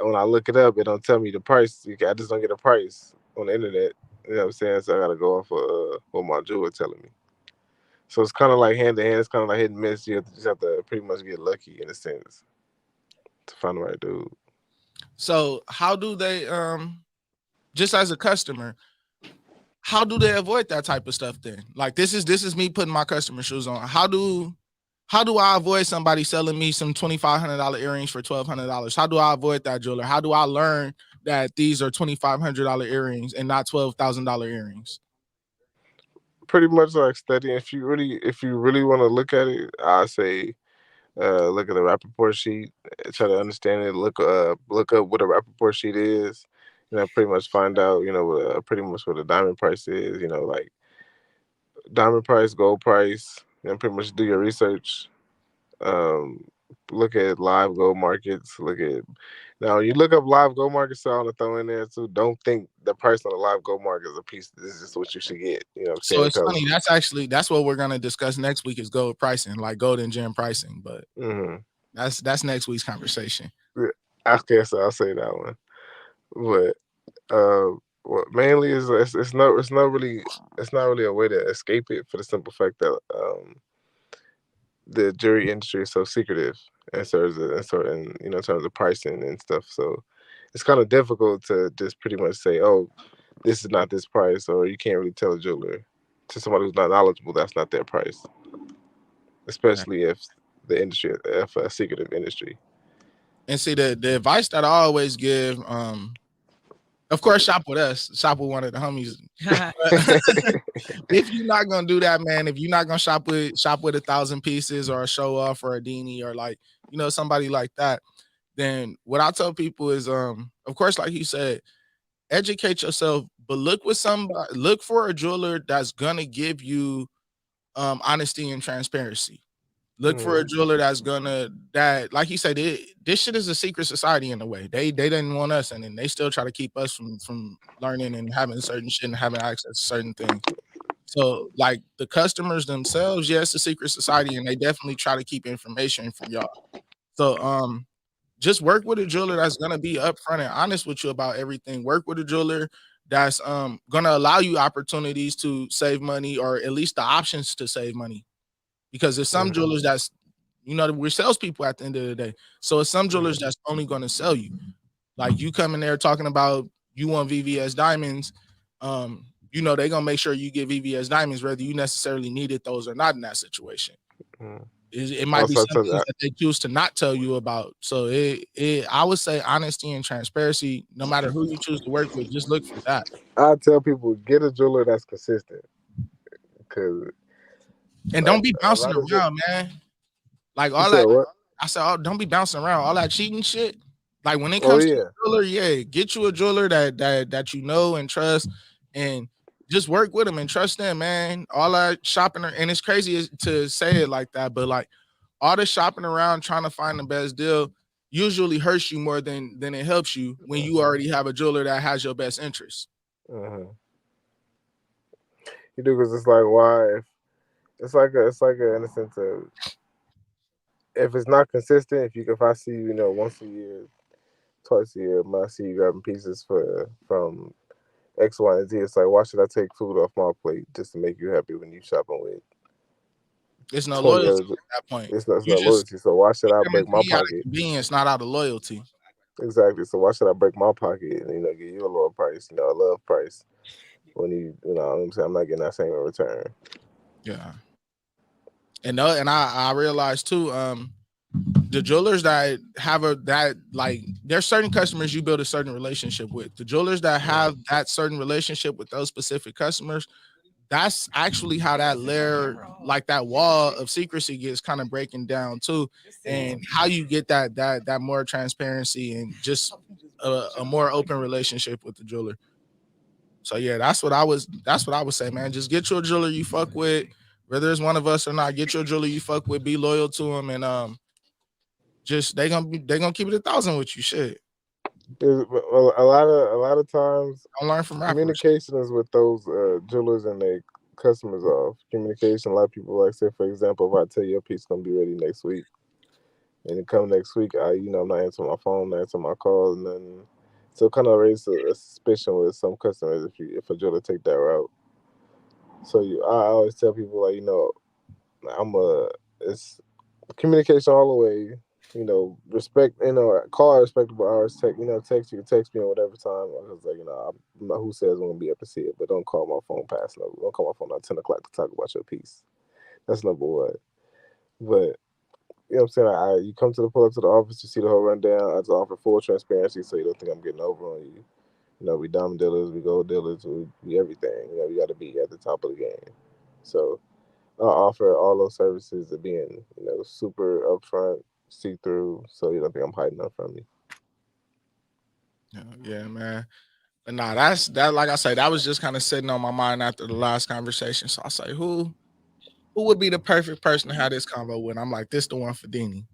When I look it up, it don't tell me the price. I just don't get a price on the internet. You know what I'm saying? So I gotta go off of what my jeweler telling me. So it's kind of like hand to hand. It's kind of like hit and miss. You just have to pretty much get lucky, in a sense, to find the right dude. So how do they, just as a customer, how do they avoid that type of stuff then? Like this is me putting my customer shoes on. How do I avoid somebody selling me some $2,500 earrings for $1,200? How do I avoid that, jeweler? How do I learn that these are $2,500 earrings and not $12,000 earrings? Pretty much like studying. If you really want to look at it, I say look at the Rappaport sheet, try to understand it. Look up what a Rappaport sheet is. Pretty much find out. Pretty much what a diamond price is. Like diamond price, gold price, and pretty much do your research. Look at live gold markets. Now you look up live gold markets. So I want to throw in there too. Don't think the price on the live gold market is a piece. This is just what you should get. So it's funny. That's what we're gonna discuss next week is gold pricing, like gold and gem pricing. But that's next week's conversation. I guess I'll say that one. But what mainly is it's not really a way to escape it, for the simple fact that the jewelry industry is so secretive in terms of pricing and stuff. So it's kind of difficult to just pretty much say, oh, this is not this price, or you can't really tell a jeweler to somebody who's not knowledgeable that's not their price, especially if a secretive industry. And see, the advice that I always give, of course, shop with us, shop with one of the homies. If you're not gonna do that, man, if you're not gonna shop with 1,000 pieces or a show off or a Dini or like somebody like that, then what I tell people is, of course, like you said, educate yourself, but look for a jeweler that's gonna give you honesty and transparency. Look for a jeweler that, like you said, this shit is a secret society in a way. They didn't want us, and then they still try to keep us from learning and having certain shit and having access to certain things. So, like the customers themselves, yes, a secret society, and they definitely try to keep information from y'all. So, just work with a jeweler that's gonna be upfront and honest with you about everything. Work with a jeweler that's gonna allow you opportunities to save money, or at least the options to save money. Because there's some jewelers You know, we're salespeople at the end of the day. So it's some jewelers that's only going to sell you. Like you come in there talking about you want VVS diamonds. You know, they're going to make sure you get VVS diamonds, whether you necessarily needed those or not in that situation. It might be something that they choose to not tell you about. So I would say honesty and transparency, no matter who you choose to work with, just look for that. I tell people, get a jeweler that's consistent. And don't be bouncing around, man. Like all that, I said, don't be bouncing around. All that cheating shit. Like when it comes to a jeweler, get you a jeweler that you know and trust, and just work with them and trust them, man. All that shopping, and it's crazy to say it like that, but like all the shopping around trying to find the best deal usually hurts you more than it helps you when you already have a jeweler that has your best interests. You do, because it's like, why? It's like a in a sense of, if it's not consistent, if I see you, once a year, twice a year, I see you grabbing pieces from X, Y, and Z. It's like, why should I take food off my plate just to make you happy when you shopping with? It's no loyalty at that point. It's not loyalty. So why should I break my pocket? Convenience, not out of loyalty. Exactly. So why should I break my pocket and give you a lower price, a love price, when you know what I'm saying, I'm not getting that same in return. Yeah. And I realized too, the jewelers that have there's certain customers you build a certain relationship with. The jewelers that have that certain relationship with those specific customers, that's actually how that layer, like that wall of secrecy, gets kind of breaking down too, and how you get that more transparency and just a more open relationship with the jeweler. So yeah, that's what I would say, man. Just get your jeweler you fuck with, whether it's one of us or not. Get your jeweler you fuck with, be loyal to him, and just they gonna keep it 1,000 with you. Shit. A lot of times, I learn from rappers. Communication is with those jewelers and their customers off. Communication. A lot of people, like, say, for example, if I tell you your piece gonna be ready next week, and it come next week, I'm not answering my phone, not answering my calls, and then so it kind of raises a suspicion with some customers if a jeweler take that route. So I always tell people, like, it's communication all the way. Respect, call at respectable hours, text you can text me at whatever time. Because, like, I'm not who says I'm gonna be able to see it, but don't call my phone don't call my phone at 10 o'clock to talk about your piece. That's number one. But you know what I'm saying, you come to pull up to the office, you see the whole rundown. I just offer full transparency, so you don't think I'm getting over on you. We diamond dealers, we gold dealers, we everything. We got to be at the top of the game. So I offer all those services of being, super upfront, see through, so you don't think I'm hiding up from you. Yeah, man. But nah, that. Like I said, that was just kind of sitting on my mind after the last conversation. So I say, who would be the perfect person to have this convo with? I'm like, this the one for Dini.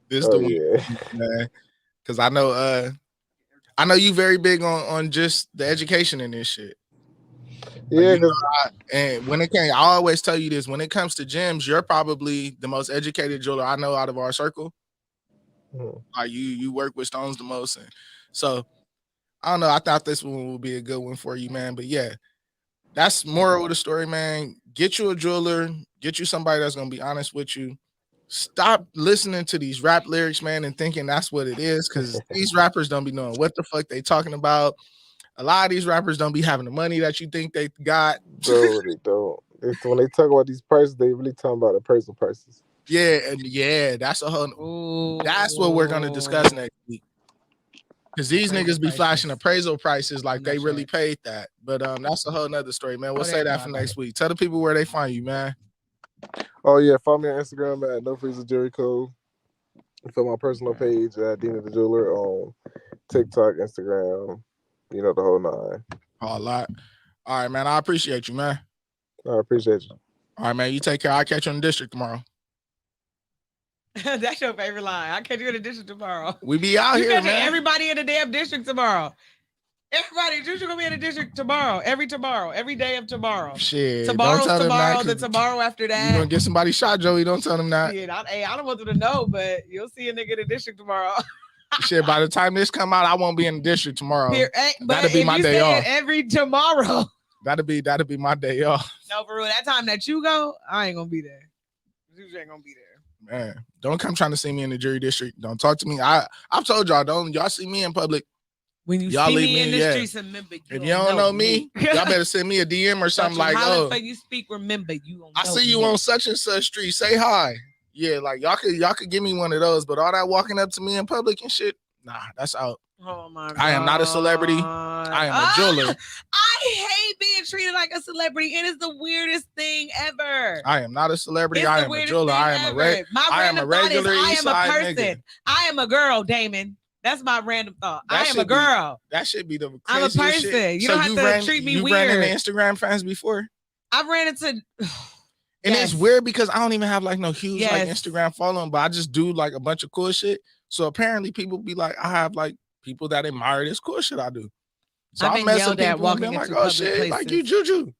This the one, man. Because I know you very big on just the education in this shit. Yeah, and when I always tell you this, when it comes to gems, you're probably the most educated jeweler I know out of our circle. Like you work with stones the most, and so I don't know. I thought this one would be a good one for you, man. But yeah, that's moral of the story, man. Get you a jeweler, get you somebody that's gonna be honest with you. Stop listening to these rap lyrics, man, and thinking that's what it is, because these rappers don't be knowing what the fuck they talking about. A lot of these rappers don't be having the money that you think they got. Bro, they don't. When they talk about these prices, they really talking about appraisal prices. Yeah, that's a whole. That's what we're gonna discuss next week. Because these niggas be flashing appraisal prices like they really paid that. But that's a whole nother story, man. We'll say that for next week. Tell the people where they find you, man. Oh yeah, follow me on Instagram at No Freezer Jewelry Co. For my personal page at Dina the Jeweler on TikTok, Instagram, the whole nine. A lot. All right, man. I appreciate you, man. I appreciate you. All right, man. You take care. I'll catch you in the district tomorrow. That's your favorite line. I'll catch you in the district tomorrow. We be out here, man. Everybody in the damn district tomorrow. Everybody, you're gonna be in the district tomorrow. Every day of tomorrow. Shit. Tomorrow's tomorrow. The tomorrow after that. You're gonna get somebody shot, Joey. Don't tell them that. Shit, I don't want them to know, but you'll see a nigga in the district tomorrow. Shit, by the time this come out, I won't be in the district tomorrow. That'll be my day off. Every tomorrow. That'll be my day off. No, for real. That time that you go, I ain't gonna be there. You ain't gonna be there. Man, don't come trying to see me in the jury district. Don't talk to me. I've told y'all, don't y'all see me in public. When you y'all see leave me in the yeah. streets, remember if you don't know me, y'all better send me a DM or something like, oh, you speak, remember you. I see you on such and such street. Say hi. Yeah, like y'all could give me one of those, but all that walking up to me in public and shit, nah, that's out. Oh my God. I am not a celebrity. I am a jeweler. I hate being treated like a celebrity. It is the weirdest thing ever. I am not a celebrity. It's I am a jeweler. I am a regular. I am a person. Nigga. I am a girl, Damon. That's my random thought. I am a girl. That should be the craziest I'm a person. Shit. You don't have to treat me weird. You ran into Instagram fans before? I've ran into... And it's weird because I don't even have like no huge like Instagram following, but I just do like a bunch of cool shit. So apparently people be like, I have like people that admire this cool shit I do. So I've met some people and been like, oh shit, places. Like you Juju.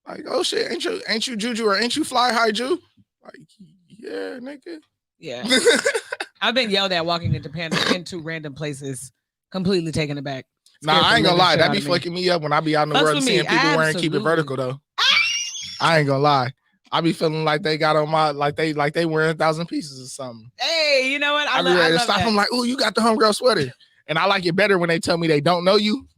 Like, oh shit, ain't you Juju or ain't you Fly High Ju? Like, yeah, nigga. Yeah. I've been yelled at walking into random places, completely taken aback. Nah, I ain't gonna lie. That be fucking me up when I be out in the world and seeing people wearing Keep It Vertical though. I ain't gonna lie. I be feeling like they got on my like they wearing 1,000 pieces or something. Hey, you know what? I be ready to stop them like, oh, you got the homegirl sweater. And I like it better when they tell me they don't know you.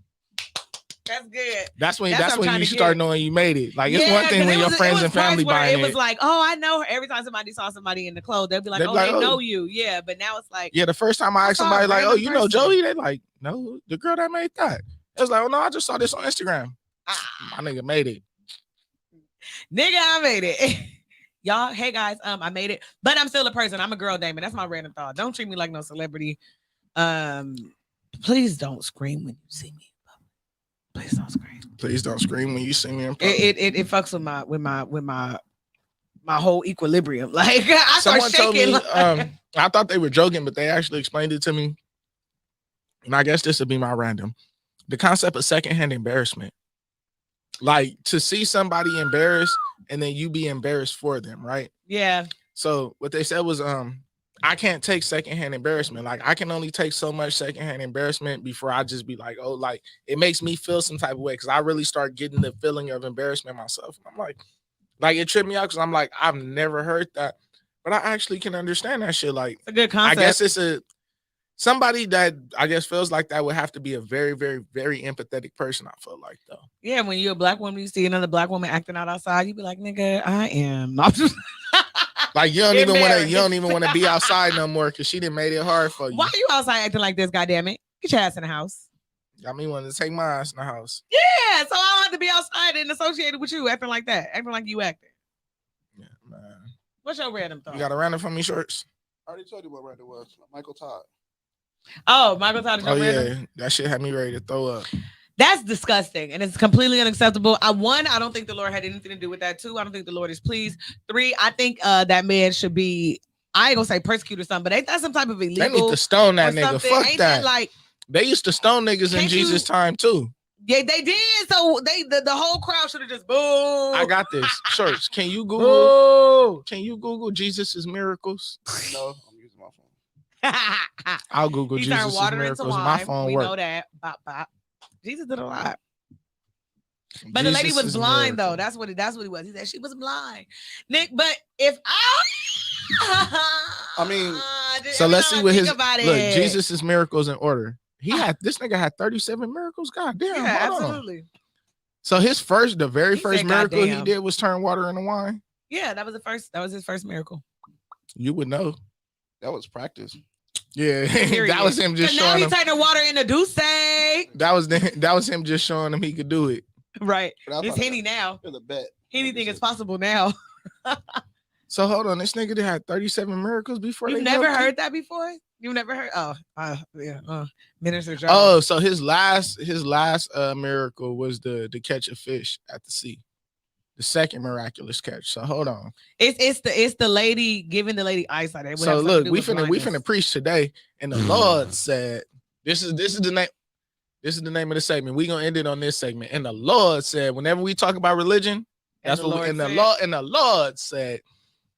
That's good. That's when you start knowing you made it. Like it's one thing when your friends and family buying it. It was like, oh, I know her. Every time somebody saw somebody in the clothes, they'd be like, oh, they know you. Yeah, but now it's like, yeah. The first time I asked somebody like, oh, you know Jhoey? They like, no, the girl that made that. It was like, oh no, I just saw this on Instagram. My nigga made it. Nigga, I made it. Y'all, hey guys, I made it, but I'm still a person. I'm a girl, Damon. That's my random thought. Don't treat me like no celebrity. Please don't scream when you see me. Please don't scream. Please don't scream when you see me in public. It fucks with my whole equilibrium. Like I start shaking. Told me, I thought they were joking, but they actually explained it to me. And I guess this would be my random. The concept of secondhand embarrassment. Like to see somebody embarrassed and then you be embarrassed for them, right? Yeah. So what they said was I can't take secondhand embarrassment. Like I can only take so much secondhand embarrassment before I just be like, oh, like it makes me feel some type of way because I really start getting the feeling of embarrassment myself. And I'm like it tripped me out because I'm like, I've never heard that, but I actually can understand that shit. Like it's a good concept. I guess it's somebody that I guess feels like that would have to be a very, very, very empathetic person. I feel like though. Yeah, when you're a black woman, you see another black woman acting out outside, you be like, nigga, I am not just. Like you don't even want to be outside no more because she done made it hard for you. Why are you outside acting like this? Goddamn it! Get your ass in the house. Got me wanting to take my ass in the house. Yeah, so I don't have to be outside and associated with you acting like that, acting like you acting. Yeah, man. What's your random thought? You got a random for me, Shorts? I already told you what random was. Michael Todd. Oh, Michael Todd. Oh yeah, that shit had me ready to throw up. That's disgusting and it's completely unacceptable. I don't think the Lord had anything to do with that. 2, I don't think the Lord is pleased. 3, I think that man should be, I ain't gonna say persecuted or something, but ain't that some type of illegal? They need to stone that nigga. Fuck ain't that. Like they used to stone niggas in Jesus' time too. Yeah, they did. So the whole crowd should have just boo. I got this. Church, can you Google? Boo. Can you Google Jesus' miracles? No, I'm using my phone. I'll Google Jesus' miracles. My phone we works. know that. Bop, bop. Jesus did a lot. But the lady was blind though. That's what it was. He said she was blind. Nick, but if I mean, so let's see what his look. Jesus' miracles in order. This nigga had 37 miracles. God damn. Yeah, absolutely. So the very first miracle he did was turn water into wine. Yeah, that was his first miracle. You would know. That was practice. Yeah, that was him just showing. Now he's turning water into Douce. That was him just showing him he could do it. Right. It's Henny now. The bet. Anything is possible now. So hold on, this nigga had 37 miracles before. You've never heard that before? You've never heard? Minister Jones. Oh, so his last miracle was the catch of fish at the sea. The second miraculous catch. So hold on. It's the lady giving the lady eyesight. So look, we finna preach today, and the Lord said, "This is the name. This is the name of the segment. We gonna end it on this segment." And the Lord said, whenever we talk about religion, that's what. The Lord said.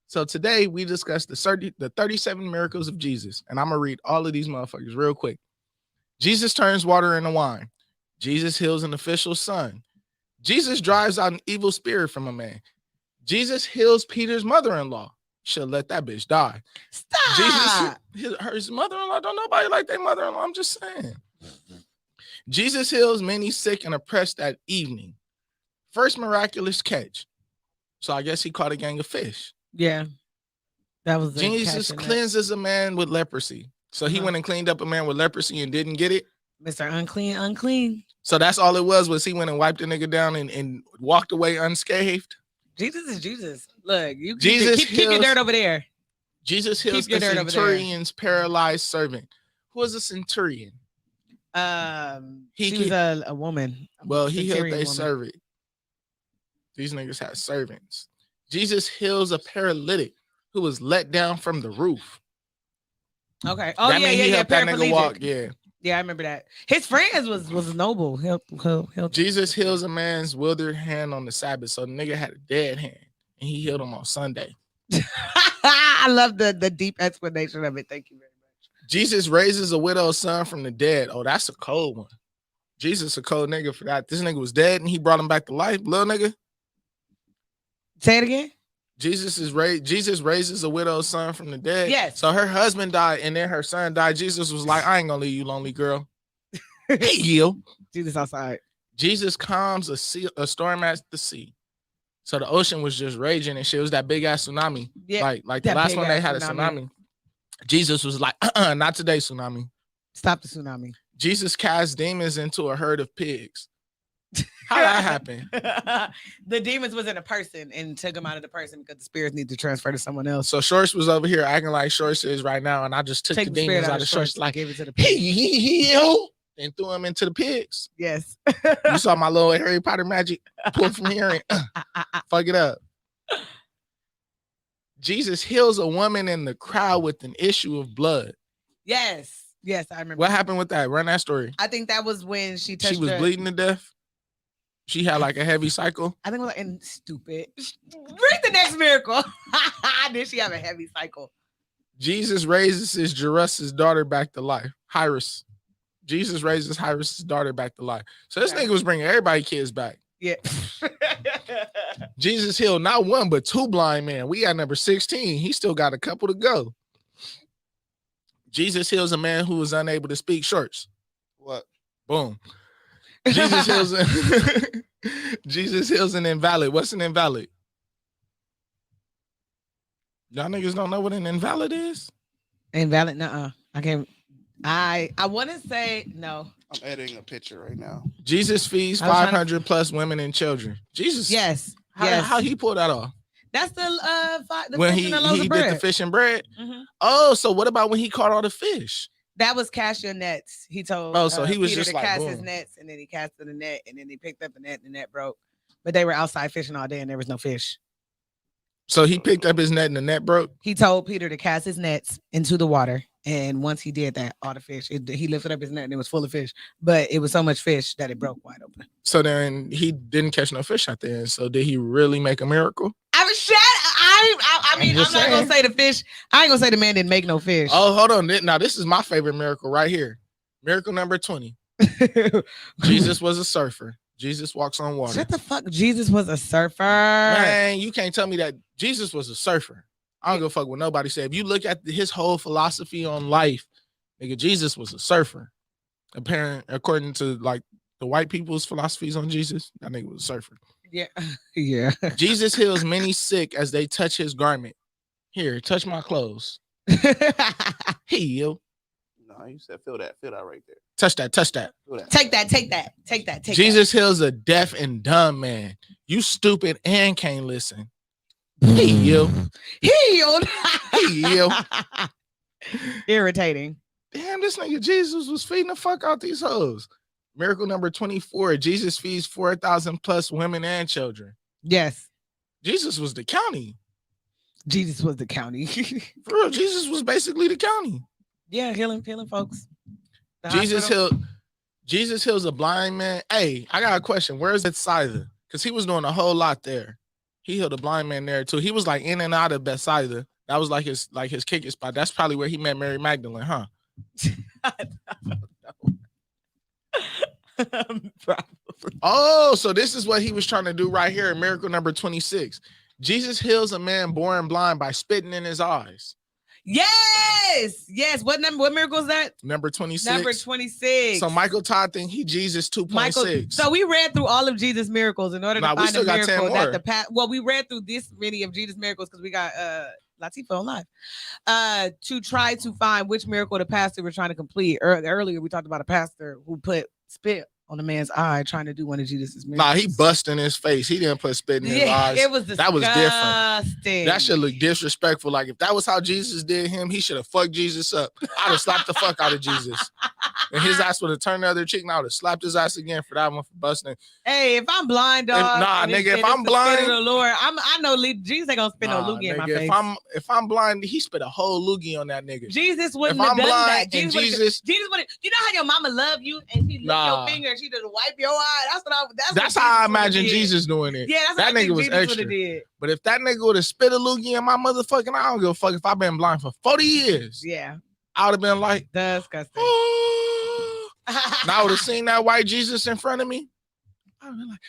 So today we discussed the 37 miracles of Jesus, and I'm gonna read all of these motherfuckers real quick. Jesus turns water into wine. Jesus heals an official's son. Jesus drives out an evil spirit from a man. Jesus heals Peter's mother-in-law. Should let that bitch die. Stop. His mother-in-law, don't nobody like their mother-in-law. I'm just saying. Jesus heals many sick and oppressed that evening. First miraculous catch. So I guess he caught a gang of fish. Yeah. That was Jesus cleanses a man with leprosy. So he went and cleaned up a man with leprosy and didn't get it. Mr. Unclean. So that's all it was he went and wiped the nigga down and walked away unscathed. Jesus is Jesus. Look, you keep your dirt over there. Jesus heals the centurion's paralyzed servant. Who is a centurion? She was a woman. Well, he healed a servant. These niggas had servants. Jesus heals a paralytic who was let down from the roof. Okay. Oh, that he helped that nigga walk. Yeah. Yeah, I remember that. His friends was noble. Jesus heals a man's withered hand on the Sabbath. So the nigga had a dead hand and he healed him on Sunday. I love the deep explanation of it. Thank you very much. Jesus raises a widow's son from the dead. Oh, that's a cold one. Jesus a cold nigga for that. This nigga was dead and he brought him back to life. Little nigga. Say it again. Jesus raises a widow's son from the dead. Yes. So her husband died and then her son died. Jesus was like, I ain't gonna leave you, lonely girl. Hey, you. Jesus outside. Jesus calms a storm at the sea. So the ocean was just raging and shit. It was that big ass tsunami. Yeah. Like the last one they had a tsunami. Jesus was like, not today, tsunami. Stop the tsunami. Jesus cast demons into a herd of pigs. How that happen? The demons was in a person and took them out of the person because the spirits need to transfer to someone else. So Shorts was over here acting like Shorts is right now, and I just took the demons out of Shorts, like gave it to the pigs. And threw them into the pigs. Yes. You saw my little Harry Potter magic pull from here and fuck it up. Jesus heals a woman in the crowd with an issue of blood. Yes, I remember. What happened with that? Run that story. I think that was when she touched. She was bleeding to death. She had like a heavy cycle. I think it was like, stupid. Read the next miracle. Did she have a heavy cycle? Jesus raises Jairus' daughter back to life. Jesus raises Jairus' daughter back to life. So this nigga was bringing everybody kids back. Yeah. Jesus healed not one, but two blind men. We got number 16. He still got a couple to go. Jesus heals a man who was unable to speak. Shorts. What? Boom. Jesus heals an invalid. What's an invalid? Y'all niggas don't know what an invalid is? Invalid? Nuh-uh. I can't. I want to say no. I'm editing a picture right now. Jesus feeds 500 plus women and children. Jesus. Yes. How he pulled that off? That's the when fish and the loaves of bread. Did the fish and bread. Mm-hmm. Oh, so what about when he caught all the fish? That was cast your nets. He told. Oh, so he was Peter just to like cast boom. his nets, and then he casted the net, and then he picked up the net, and the net broke. But they were outside fishing all day, and there was no fish. So he picked up his net, and the net broke. He told Peter to cast his nets into the water, and once he did that, all the fish. He lifted up his net, and it was full of fish. But it was so much fish that it broke wide open. So then he didn't catch no fish out there. So did he really make a miracle? I mean, I'm not gonna say the fish. I ain't gonna say the man didn't make no fish. Oh, hold on. Now this is my favorite miracle right here. Miracle number 20. Jesus was a surfer. Jesus walks on water. Shut the fuck. Jesus was a surfer. Man, you can't tell me that Jesus was a surfer. I don't give a fuck what nobody said. If you look at his whole philosophy on life, nigga, Jesus was a surfer. According to like the white people's philosophies on Jesus, that nigga was a surfer. Yeah. Jesus heals many sick as they touch his garment. Here, touch my clothes. Heal. No, you said feel that right there. Touch that. Take that. Jesus heals a deaf and dumb man. You stupid and can't listen. Healed. Irritating. Damn, this nigga Jesus was feeding the fuck out these hoes. Miracle number 24. Jesus feeds 4,000 plus women and children. Yes. Jesus was the county. Jesus was the county. For real, Jesus was basically the county. Yeah, healing folks. Jesus heals a blind man. Hey, I got a question. Where's Bethsaida? Because he was doing a whole lot there. He healed a blind man there too. He was like in and out of Bethsaida. That was like his kicking spot. That's probably where he met Mary Magdalene, huh? I don't know. Oh, so this is what he was trying to do right here in miracle number 26. Jesus heals a man born blind by spitting in his eyes. Yes. What number? What miracle is that? Number 26. Number 26. So Michael Todd think he Jesus 2.6. So we read through all of Jesus' miracles in order to find a miracle that the past. Well, we read through this many of Jesus' miracles because we got Latifah on live. To try to find which miracle the pastor was trying to complete. Earlier we talked about a pastor who put spit on a man's eye trying to do one of Jesus' miracles. Nah, he busted in his face. He didn't put spit in his eyes. It was disgusting. That was different. That should look disrespectful. Like if that was how Jesus did him, he should have fucked Jesus up. I'd have slapped the fuck out of Jesus. And his ass would have turned the other cheek, and I would have slapped his ass again for that one for busting. Hey, if I'm blind, dog. If I'm blind, the Lord, I know Jesus ain't gonna spit no loogie in my face. If I'm blind, he spit a whole loogie on that nigga. Jesus wouldn't have done that. Jesus wouldn't. You know how your mama love you and she lick your finger and she just wipe your eye. That's how I imagine Jesus doing it. Yeah, that's that nigga was extra. But if that nigga would have spit a loogie in my motherfucking, I don't give a fuck if I've been blind for 40 years. Yeah, I would have been like disgusting. And I would have seen that white Jesus in front of me. I would have been like,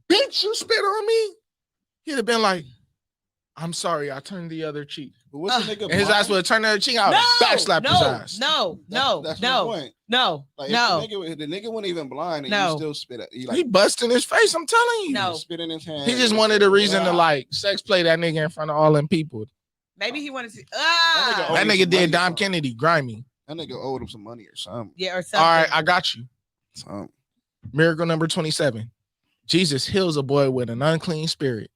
bitch, you spit on me. He'd have been like, I'm sorry, I turned the other cheek. But what's the nigga? And his ass would have turned the other cheek. I would have backslapped his ass. That's my point. Like the nigga wasn't even blind and you still spit at you. Like, he busted his face, I'm telling you. No. Spit in his hand. He just wanted a reason to like sex play that nigga in front of all them people. Maybe he wanted to. That nigga did Dom Kennedy, grimy. That nigga owed him some money or something. Yeah, or something. All right, I got you. Miracle number 27. Jesus heals a boy with an unclean spirit.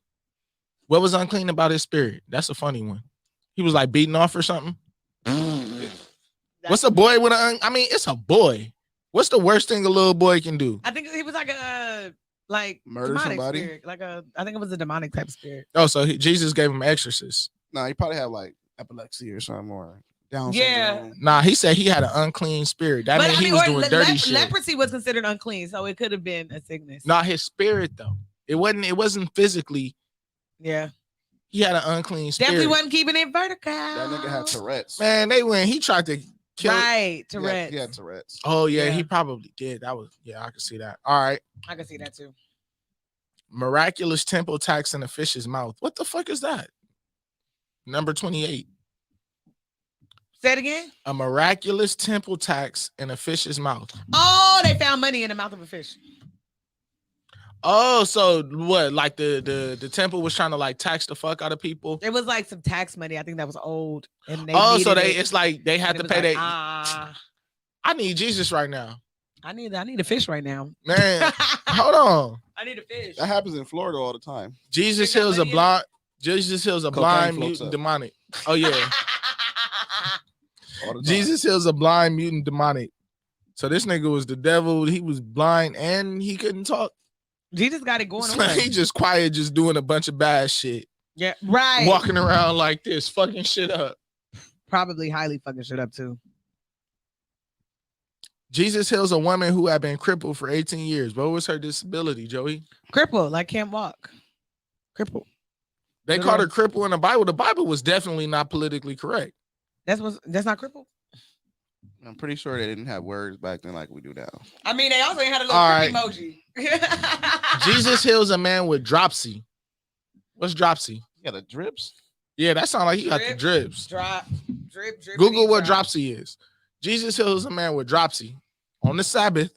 What was unclean about his spirit? That's a funny one. He was like beating off or something. What's a boy with it's a boy. What's the worst thing a little boy can do? I think he was like a murder demonic somebody. Spirit. I think it was a demonic type of spirit. Oh, so Jesus gave him exorcist. Nah, he probably had like epilepsy or something or Down syndrome. Nah, he said he had an unclean spirit. That means he was doing dirty shit. Leprosy was considered unclean, so it could have been a sickness. Nah, his spirit though. It wasn't physically. Yeah. He had an unclean spirit. Definitely wasn't keeping it vertical. That nigga had Tourette's. Man, he tried to kill Tourette's. He had Tourette's. Oh yeah, he probably did. I can see that. All right. I can see that too. Miraculous temple tax in a fish's mouth. What the fuck is that? Number 28. Say it again. A miraculous temple tax in a fish's mouth. Oh, they found money in the mouth of a fish. Oh, so what? Like the temple was trying to like tax the fuck out of people. It was like some tax money. I think that was old. And it's like they had to pay like, I need Jesus right now. I need a fish right now. Man, hold on. I need a fish. That happens in Florida all the time. Jesus heals a blind mutant demonic. Oh yeah. Jesus heals a blind mutant demonic. So this nigga was the devil. He was blind and he couldn't talk. Jesus got it going on. He just quiet, just doing a bunch of bad shit. Yeah, right. Walking around like this, fucking shit up. Probably highly fucking shit up too. Jesus heals a woman who had been crippled for 18 years. What was her disability, Joey? Crippled, like can't walk. Crippled. They called her crippled in the Bible. The Bible was definitely not politically correct. That's not crippled. I'm pretty sure they didn't have words back then like we do now. I mean, they also had a little emoji. Jesus heals a man with dropsy. What's dropsy? You got the drips? Yeah, that sounds like he got the drips. Drip. Google what dropsy is. Jesus heals a man with dropsy on the Sabbath.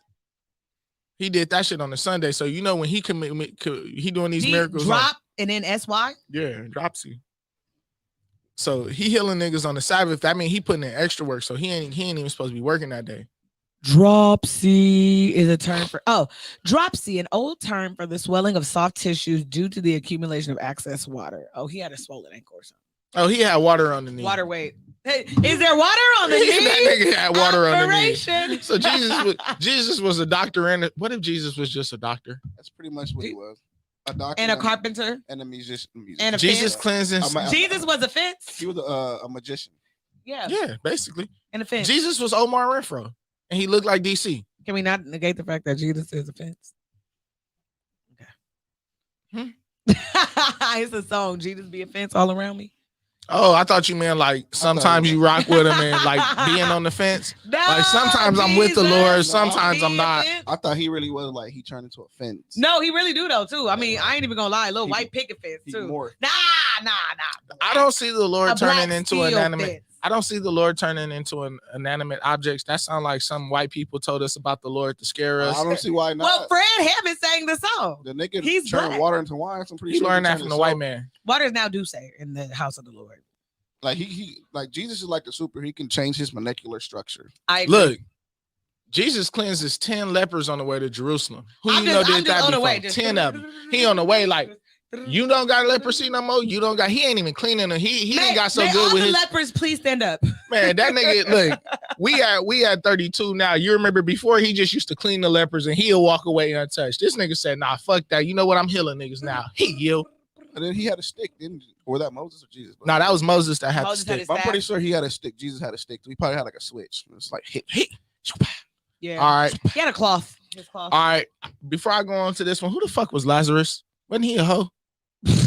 He did that shit on the Sunday. So you know when he doing these miracles. Drop and then SY? Yeah, dropsy. So he healing niggas on the Sabbath. That means he putting in extra work. So he ain't even supposed to be working that day. Dropsy is a term for dropsy, an old term for the swelling of soft tissues due to the accumulation of excess water. Oh, he had a swollen ankle or something. Oh, he had water on the knee. Water weight. Hey, is there water on the knee? That nigga had water on the knee. So Jesus was a doctor, and what if Jesus was just a doctor? That's pretty much what he was. A doctor and a carpenter and a musician. And a Jesus cleansing. Jesus was a fence. He was a magician. Yeah, basically. And a fence. Jesus was Omar Renfro, and he looked like DC. Can we not negate the fact that Jesus is a fence? Okay. It's a song. Jesus be a fence all around me. Oh, I thought you meant like sometimes you rock with him and like being on the fence. No, Like sometimes I'm with the Lord, sometimes I'm not. I thought he really was like he turned into a fence. No, he really do though too. I mean, I ain't even gonna lie, a little white picket fence too. Nah. I don't see the Lord turning into an inanimate. Fence. I don't see the Lord turning into an inanimate objects. That sounds like some white people told us about the Lord to scare us. I don't see why not. Well, Fred Hammond sang the song. The nigga He's turned black. water into wine. So I'm pretty sure he learned that from the white man. Water is now Duce in the house of the Lord. Like he like Jesus is like a super. He can change his molecular structure. I agree. Look, Jesus cleanses 10 lepers on the way to Jerusalem. Who you know did that before? 10 of them. He on the way like, you don't got leprosy no more. You don't got. He ain't even cleaning them. He ain't got so good with his lepers. Please stand up, man. That nigga, look, we at 32 now. You remember before he just used to clean the lepers and he'll walk away untouched. This nigga said, "Nah, fuck that. You know what? I'm healing niggas now." He healed. And then he had a stick, didn't he? Or that Moses or Jesus? Nah, that was Moses that had the stick. I'm pretty sure he had a stick. Jesus had a stick. He probably had like a switch. It's like hit. Yeah. All right. He had a cloth. His cloth. All right. Before I go on to this one, who the fuck was Lazarus? Wasn't he a hoe?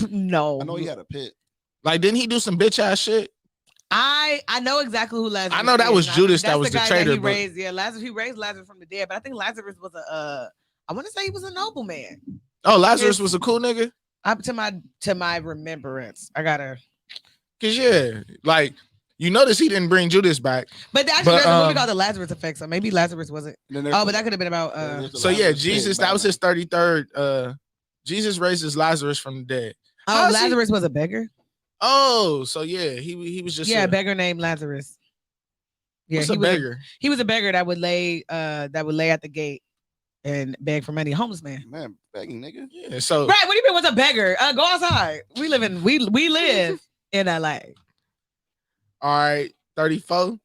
No. I know he had a pit. Like, didn't he do some bitch ass shit? I know exactly who Lazarus. I know that was Judas that was the traitor. He raised Lazarus from the dead, but I think Lazarus was I want to say he was a nobleman. Oh, Lazarus was a cool nigga. Up to my remembrance, I gotta. Cause yeah, like you notice he didn't bring Judas back. But actually, there's a movie called The Lazarus Effect, so maybe Lazarus wasn't. Oh, but that could have been about. So yeah, Jesus, that was his 33rd. Jesus raises Lazarus from the dead. Oh, Lazarus was a beggar. Oh, so yeah, he was just a beggar named Lazarus. Yeah, he was a beggar. He was a beggar that would lay at the gate and beg for money. Homeless man. Man, begging nigga. Yeah. So right, what do you mean? What's a beggar? Go outside. We live in LA. All right, 34.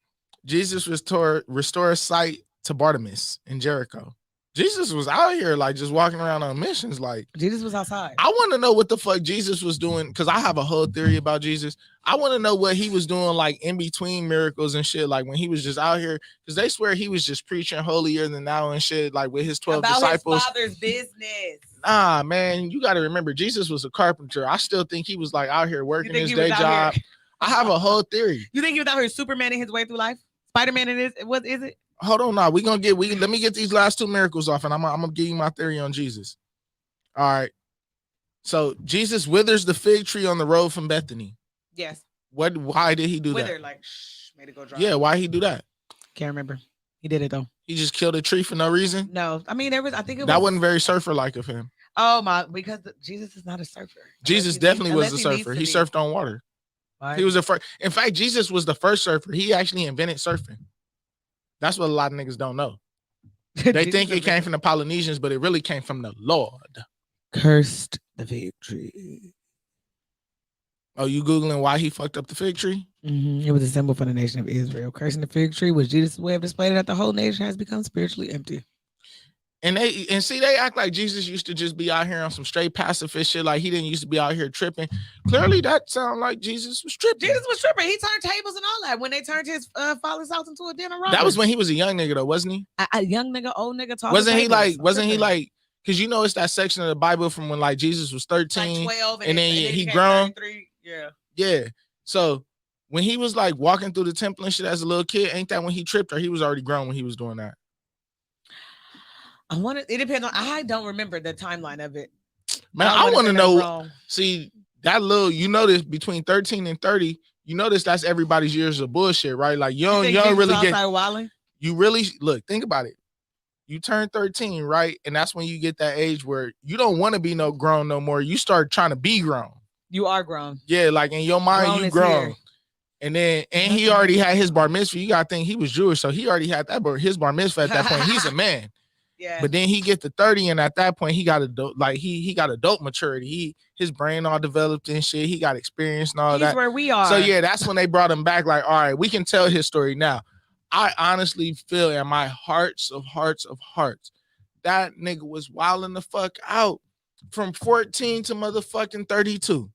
Jesus restores sight to Bartimaeus in Jericho. Jesus was out here like just walking around on missions. Like Jesus was outside. I want to know what the fuck Jesus was doing because I have a whole theory about Jesus. I want to know what he was doing like in between miracles and shit. Like when he was just out here because they swear he was just preaching holier than thou and shit. Like with his 12 disciples. His father's business. Nah, man, you got to remember Jesus was a carpenter. I still think he was like out here working his day job. I have a whole theory. You think he was out here Supermaning his way through life? Spider-Man it is? What is it? Hold on, now let me get these last two miracles off, and I'm gonna give you my theory on Jesus. All right. So Jesus withers the fig tree on the road from Bethany. Yes. Why did he do that? Like made it go dry. Yeah, why he do that? Can't remember. He did it though. He just killed a tree for no reason. No, I mean that wasn't very surfer-like of him. Oh my, because Jesus is not a surfer. Jesus definitely was a surfer. He surfed on water. Why? He was the first. In fact, Jesus was the first surfer. He actually invented surfing. That's what a lot of niggas don't know. They think it came from the Polynesians, but it really came from the Lord. Cursed the fig tree. Oh, you Googling why he fucked up the fig tree? Mm-hmm. It was a symbol for the nation of Israel. Cursing the fig tree was Jesus' way of displaying that the whole nation has become spiritually empty. And they act like Jesus used to just be out here on some straight pacifist shit. Like he didn't used to be out here tripping. Clearly, that sound like Jesus was tripping. Jesus was tripping. He turned tables and all that when they turned his father's house into a dinner room. That was when he was a young nigga, though, wasn't he? A young nigga, old nigga talking. Wasn't he like? Because you know it's that section of the Bible from when like Jesus was 13, like 12, and then he grown. Yeah. So when he was like walking through the temple and shit as a little kid, ain't that when he tripped, or he was already grown when he was doing that? It depends on. I don't remember the timeline of it. Man, I want to know. See that little, you notice between 13 and 30, you notice that's everybody's years of bullshit, right? Like you don't really get. You really look. Think about it. You turn 13, right, and that's when you get that age where you don't want to be no grown no more. You start trying to be grown. You are grown. Yeah, like in your mind, you grown. Here. And then, and he already had his bar mitzvah. You gotta think he was Jewish, so he already had that. But his bar mitzvah at that point, he's a man. Yeah. But then he get to 30, and at that point, he got he got adult maturity. His brain all developed and shit. He got experience and all that. He's where we are. So yeah, that's when they brought him back. Like, all right, we can tell his story now. I honestly feel in my hearts of hearts, that nigga was wilding the fuck out from 14 to motherfucking 32.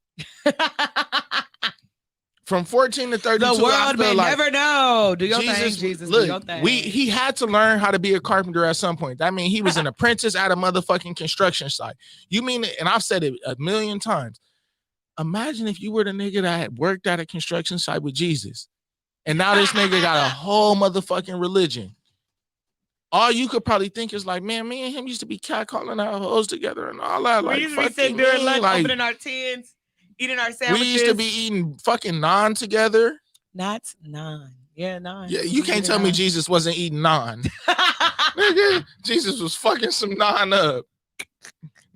From 14 to 32, the world may never know. Do your thing, Jesus. Look, do your thing. He had to learn how to be a carpenter at some point. That means he was an apprentice at a motherfucking construction site. You mean it? And I've said it a million times. imagine if you were the nigga that had worked at a construction site with Jesus, and now this nigga got a whole motherfucking religion. All you could probably think is like, man, me and him used to be catcalling our hoes together and all that. Like, we used to be sitting during lunch, like, opening our tins, eating our sandwiches. We used to be eating fucking naan together. Not naan. Yeah, naan. Yeah, you can't tell me Jesus wasn't eating naan. Nigga, Jesus was fucking some naan up.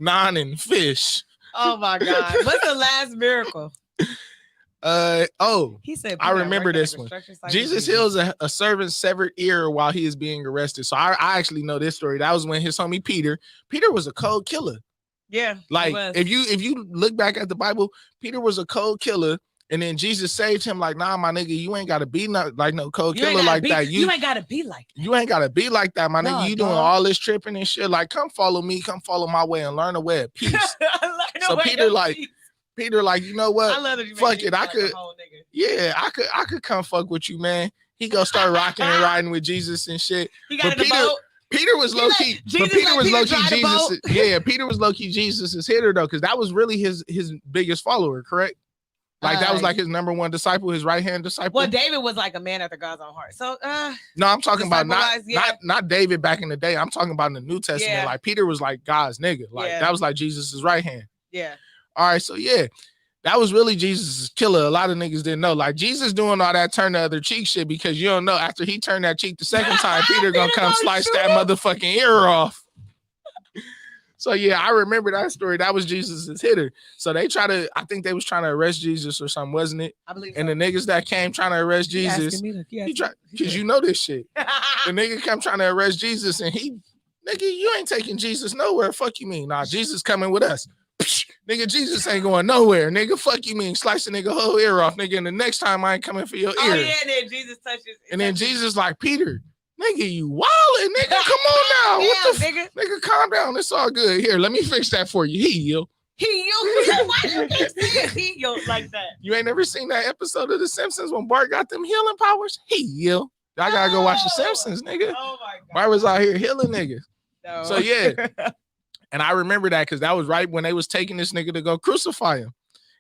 Naan and fish. Oh my God. What's the last miracle? He said I remember this one. Jesus heals a servant's severed ear while he is being arrested. So I actually know this story. That was when his homie Peter was a cold killer. Yeah. Like if you look back at the Bible, Peter was a cold killer. And then Jesus saved him like, nah, my nigga, you ain't gotta be like no cold killer like that. You ain't gotta be like that. You ain't gotta be like that, my nigga. You doing all this tripping and shit. Like, come follow me, come follow my way and learn a way of peace. So Peter like, you know what? I love that you fuck it. I could come fuck with you, man. He go start rocking and riding with Jesus and shit. But Peter was low key. But Peter was low key Jesus. Yeah, Peter was low key Jesus's hitter though, because that was really his biggest follower, correct? Like that was like his number one disciple, his right hand disciple. Well, David was like a man after God's own heart. So no, I'm talking about not David back in the day. I'm talking about in the New Testament. Yeah. Like Peter was like God's nigga. Like that was like Jesus's right hand. Yeah. All right, so yeah, that was really Jesus's killer. A lot of niggas didn't know. Like Jesus doing all that turn the other cheek shit because you don't know after he turned that cheek the second time, Peter gonna come slice that motherfucking ear off. So yeah, I remember that story. That was Jesus's hitter. So I think they was trying to arrest Jesus or something, wasn't it? I believe. And the niggas that came trying to arrest Jesus, because you know this shit. The nigga come trying to arrest Jesus, and nigga, you ain't taking Jesus nowhere. Fuck you mean? Nah, Jesus coming with us. Nigga, Jesus ain't going nowhere. Nigga, fuck you mean? Slice the nigga whole ear off, nigga. And the next time I ain't coming for your ear. Oh yeah, and then Jesus touches. And then Jesus like, Peter, nigga, you wildin', nigga. Come on now. What the nigga, calm down. It's all good. Here, let me fix that for you. Heal. Why you keep saying heal like that? You ain't never seen that episode of The Simpsons when Bart got them healing powers? Heal. I gotta go watch The Simpsons, nigga. Oh my God. Bart was out here healing niggas. No. So yeah. And I remember that because that was right when they was taking this nigga to go crucify him.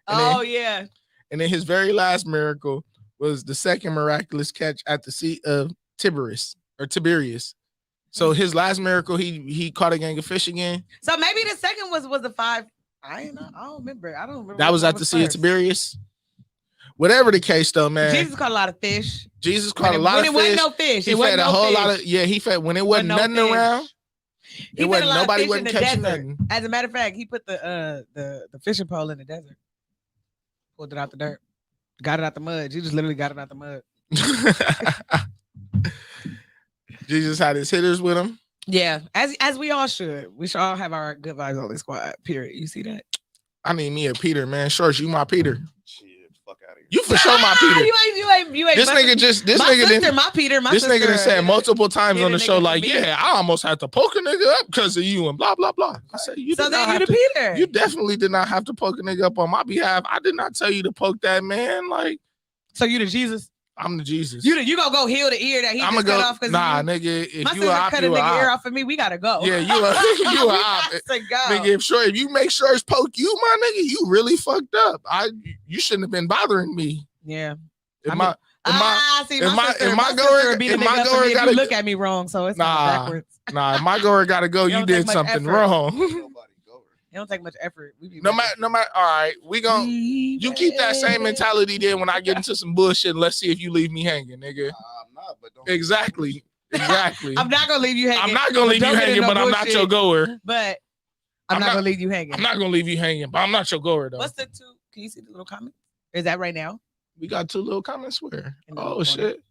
And yeah. And then his very last miracle was the second miraculous catch at the Sea of Tiberias. So his last miracle, he caught a gang of fish again. So maybe the second was the 5. I don't remember. That was at the Sea of Tiberias. Whatever the case, though, man. Jesus caught a lot of fish. Jesus caught a lot of fish. When it wasn't no fish. He fed a whole lot of. Yeah, he fed when it wasn't nothing around. It wasn't nobody wasn't catching nothing. As a matter of fact, he put the fishing pole in the desert, pulled it out the dirt, got it out the mud. Jesus literally got it out the mud. Jesus had his hitters with him. Yeah, as we all should. We should all have our good vibes on this squad. Period. You see that? I need me a Peter, man. Shorts, you my Peter. Shit, fuck out of here. You for sure my Peter. You ain't. This nigga just this my nigga sister, my Peter. My this sister, nigga done said multiple times on the show, like, me. yeah, I almost had to poke a nigga up because of you and blah blah blah. I said, you Peter. You definitely did not have to poke a nigga up on my behalf. I did not tell you to poke that man. Like, so you the Jesus? I'm the Jesus. You gonna go heal the ear that he just cut off? Nah, nigga. If my you sister op, cut a nigga ear off for me, we gotta go. Yeah, you a op. Nigga, if you make sure it's poke you, my nigga, you really fucked up. You shouldn't have been bothering me. Yeah. If my goer gotta look at me wrong, so it's backwards. Nah, if my goer gotta go, you did something wrong. It don't take much effort. No matter. All right, you keep that same mentality there when I get into some bullshit. Let's see if you leave me hanging, nigga. I'm not, but don't. Exactly. I'm not gonna leave you hanging. I'm not gonna leave you hanging, but I'm not your goer. But I'm not gonna leave you hanging. I'm not gonna leave you hanging, but I'm not your goer though. What's the 2? Can you see the little comment? Is that right now? We got 2 little comments where? Oh shit.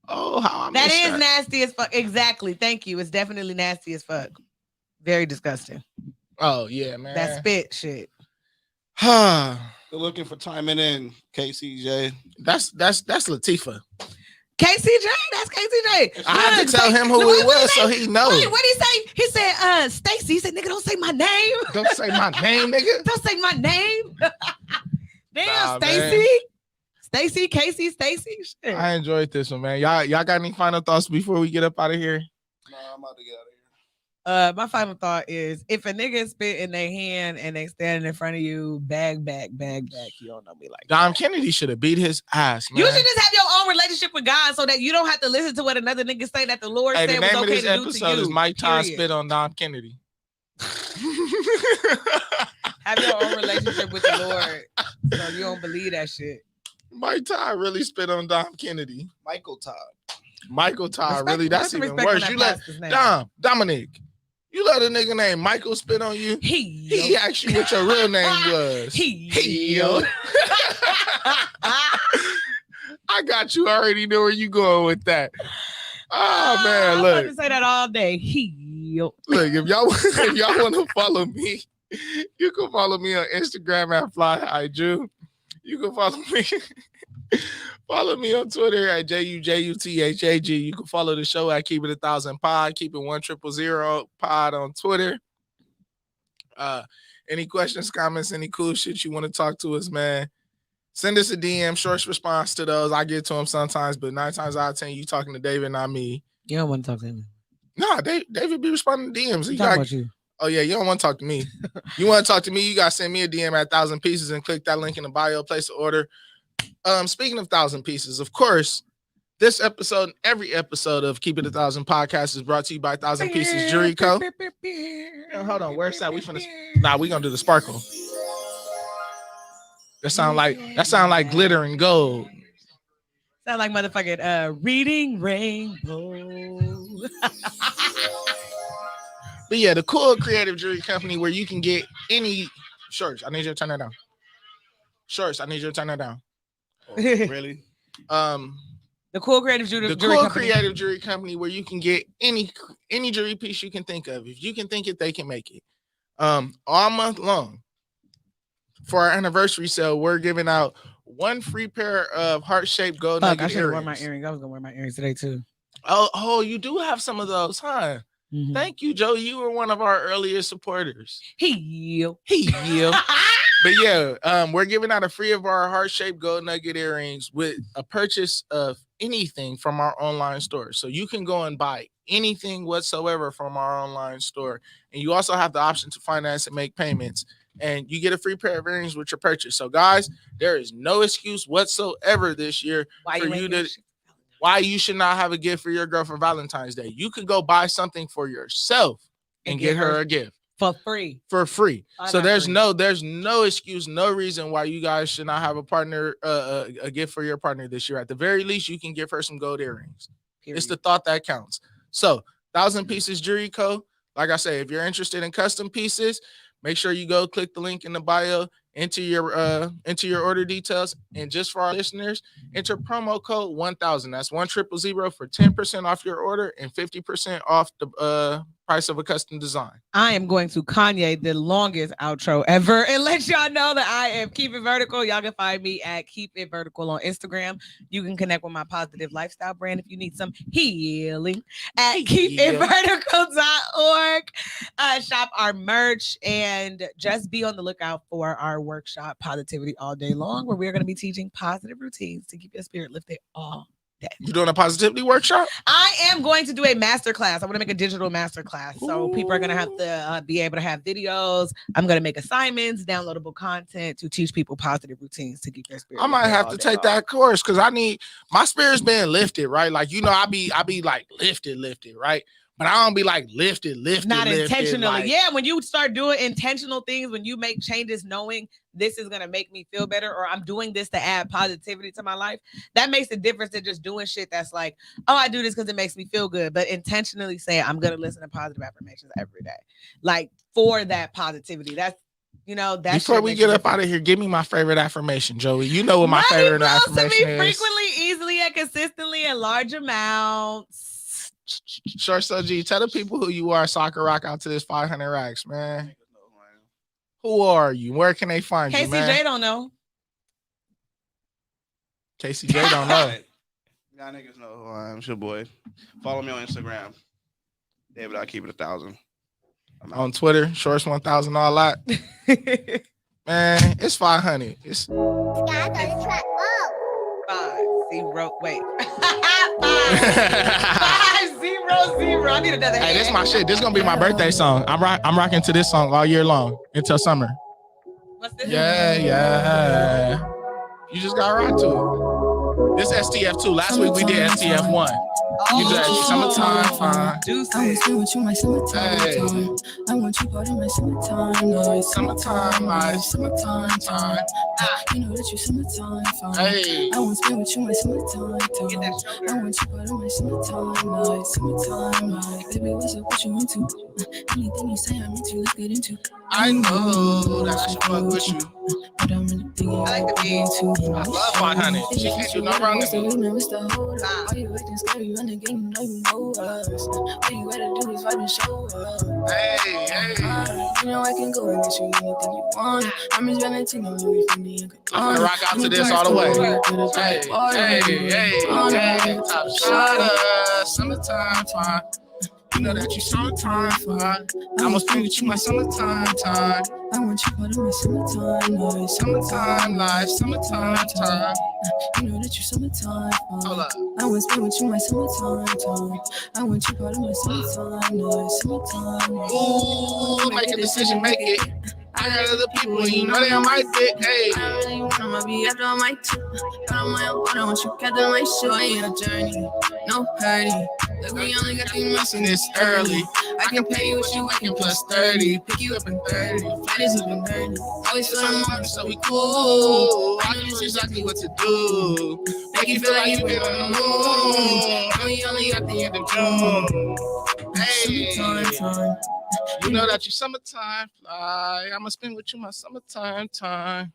Oh, how I that is nasty as fuck. Exactly. Thank you. It's definitely nasty as fuck. Very disgusting. Oh yeah, man. That spit shit. They're looking for timing in KCJ. That's Latifah. KCJ, that's KCJ. I had to tell him who it was so he knows. Wait, what did he say? He said, Stacy. He said, nigga, don't say my name. Don't say my name, nigga. Don't say my name. Damn, Stacy. Stacy, Casey, Stacy. Shit. I enjoyed this one, man. Y'all got any final thoughts before we get up out of here? No, I'm about to get out of here. My final thought is if a nigga spit in their hand and they standing in front of you, bag back. You don't know me like Dom that. Kennedy should have beat his ass, man. You should just have your own relationship with God so that you don't have to listen to what another nigga say that the Lord said was okay to do to you. The name of this episode is Mike Todd spit on Dom Kennedy. Have your own relationship with the Lord so you don't believe that shit. Mike Todd really spit on Dom Kennedy. Michael Todd, Respect, really, that's even worse. You let Dominic, you let a nigga named Michael spit on you. He asked you what your real name was. I got you. Already know where you going with that. Oh man, look. I'm about to say that all day. Look, if y'all want to follow me, you can follow me on Instagram at FlyHighJew. You can follow me. Follow me on Twitter at JUJUTHAG. You can follow the show at Keep It 1000 Pod, Keep It 1000 Pod on Twitter. Any questions, comments, any cool shit you want to talk to us, man, send us a DM. Short's response to those. I get to them sometimes, but 9 times out of 10, you talking to David, not me. You don't want to talk to him. Nah, David be responding to DMs. About you. Oh yeah, you don't want to talk to me. You want to talk to me, you got to send me a DM at 1000 Pieces and click that link in the bio, place the order. Speaking of 1000 Pieces, of course, this episode and every episode of Keep It 1000 Podcast is brought to you by 1000 Pieces Jewelry Co. Hold on, where's that? We gonna do the sparkle. That sound like glitter and gold. Sound like motherfucking reading rainbow. But yeah, the cool creative jewelry company where you can get any shorts. I need you to turn that down. Shorts, I need you to turn that down. Oh, really? The cool creative jewelry creative jewelry company where you can get any jewelry piece you can think of. If you can think it, they can make it. All month long for our anniversary sale, we're giving out 1 free pair of heart-shaped gold nugget earrings. I should have worn my earrings. I was gonna wear my earrings today too. Oh, you do have some of those, huh? Mm-hmm. Thank you, Joey. You were one of our earliest supporters. He. But yeah, we're giving out a free of our heart-shaped gold nugget earrings with a purchase of anything from our online store. So you can go and buy anything whatsoever from our online store. And you also have the option to finance and make payments. And you get a free pair of earrings with your purchase. So guys, there is no excuse whatsoever this year why you should not have a gift for your girl for Valentine's Day. You could go buy something for yourself and get her a gift. For free. So there's no excuse, no reason why you guys should not have a partner, a gift for your partner this year. At the very least, you can give her some gold earrings. Period. It's the thought that counts. So 1000 Pieces Jewelry Co. Like I say, if you're interested in custom pieces, make sure you go click the link in the bio, enter your order details, and just for our listeners, enter promo code 1000. That's 1000 for 10% off your order and 50% off the price of a custom design. I am going to Kanye the longest outro ever and let y'all know that I am Keep It Vertical. Y'all can find me at Keep It Vertical on Instagram. You can connect with my positive lifestyle brand if you need some healing at keepitvertical.org. Shop our merch and just be on the lookout for our workshop Positivity All Day Long, where we're going to be teaching positive routines to keep your spirit lifted all day. You doing a positivity workshop? I am going to do a masterclass. I want to make a digital masterclass. So people are going to have to be able to have videos. I'm going to make assignments, downloadable content to teach people positive routines to keep their spirit. I might have to take that course because I need my spirit's being lifted, right? Like, you know, I be like lifted, right? But I don't be like lifted. Not intentionally. Like, yeah, when you start doing intentional things, when you make changes knowing this is going to make me feel better, or I'm doing this to add positivity to my life, that makes a difference than just doing shit that's like, oh, I do this because it makes me feel good. But intentionally say, I'm going to listen to positive affirmations every day. Like, for that positivity. That's, you know, that's before we get up out of here, give me my favorite affirmation, Joey. You know what my favorite affirmation is. Frequently, easily, and consistently in large amounts. Short So G, tell the people who you are so I can rock out to this 500 racks, man. Who are you? Where can they find you, man? KCJ don't know. KCJ don't know. Y'all niggas know who I am. It's your boy. Follow me on Instagram. David, I keep it 1000. On Twitter, Shorts 1000, all that. Man, it's 500. It's 5-0. Wait. 5-0. 0-0. I need another. Hey, this is my shit. This is gonna be my birthday song. I'm rocking to this song all year long until summer. What's this? Yeah. You just gotta rock to it. This STF2. Last week we did STF1. You just summertime fine. I was here with you my summertime. Hey. I want you part of my summertime life. Summertime life. Summertime time. You know that you summertime fine. Hey. I want to spend with you my summertime time. I want you part of my summertime life. Summertime life. Baby, what's up? What you into? Anything you say, I'm into. Let's get into. I know that I should fuck with you. But I'm in the thing. I like the beat. I love 500. She can't do no wrong to me. What's the hold up? Why you acting scary? Run the game, you know you know us. All you gotta do is vibe and show up. Hey. You know I can go and get you anything you want. I'm just gonna take you from the I'm gonna rock out to this all the way. Hey. Top shotter, summertime fine. You know that you summertime fine. I'ma spend with you my summertime time. I want you part of my summertime life. Summertime life, summertime time. You know that you summertime fine. Hold up. I want to spend with you my summertime time. I want you part of my summertime life. Summertime life. Ooh, make a decision, make it. I got other people, and you know they on my dick. Hey. I really want to be after my tip. But I'm my own, I want you got the my shit. I ain't a journey, no hurting. Look, we only got 3 months and it's early. I can pay you what you working plus 30. Pick you up in 30. Flight is up in 30. Always feel the moment, so we cool. I know exactly what to do. Make you feel like you been on the moon. And we only got the end of June. Hey. Summertime time. You know that you summertime fly. I'ma spend with you my summertime time.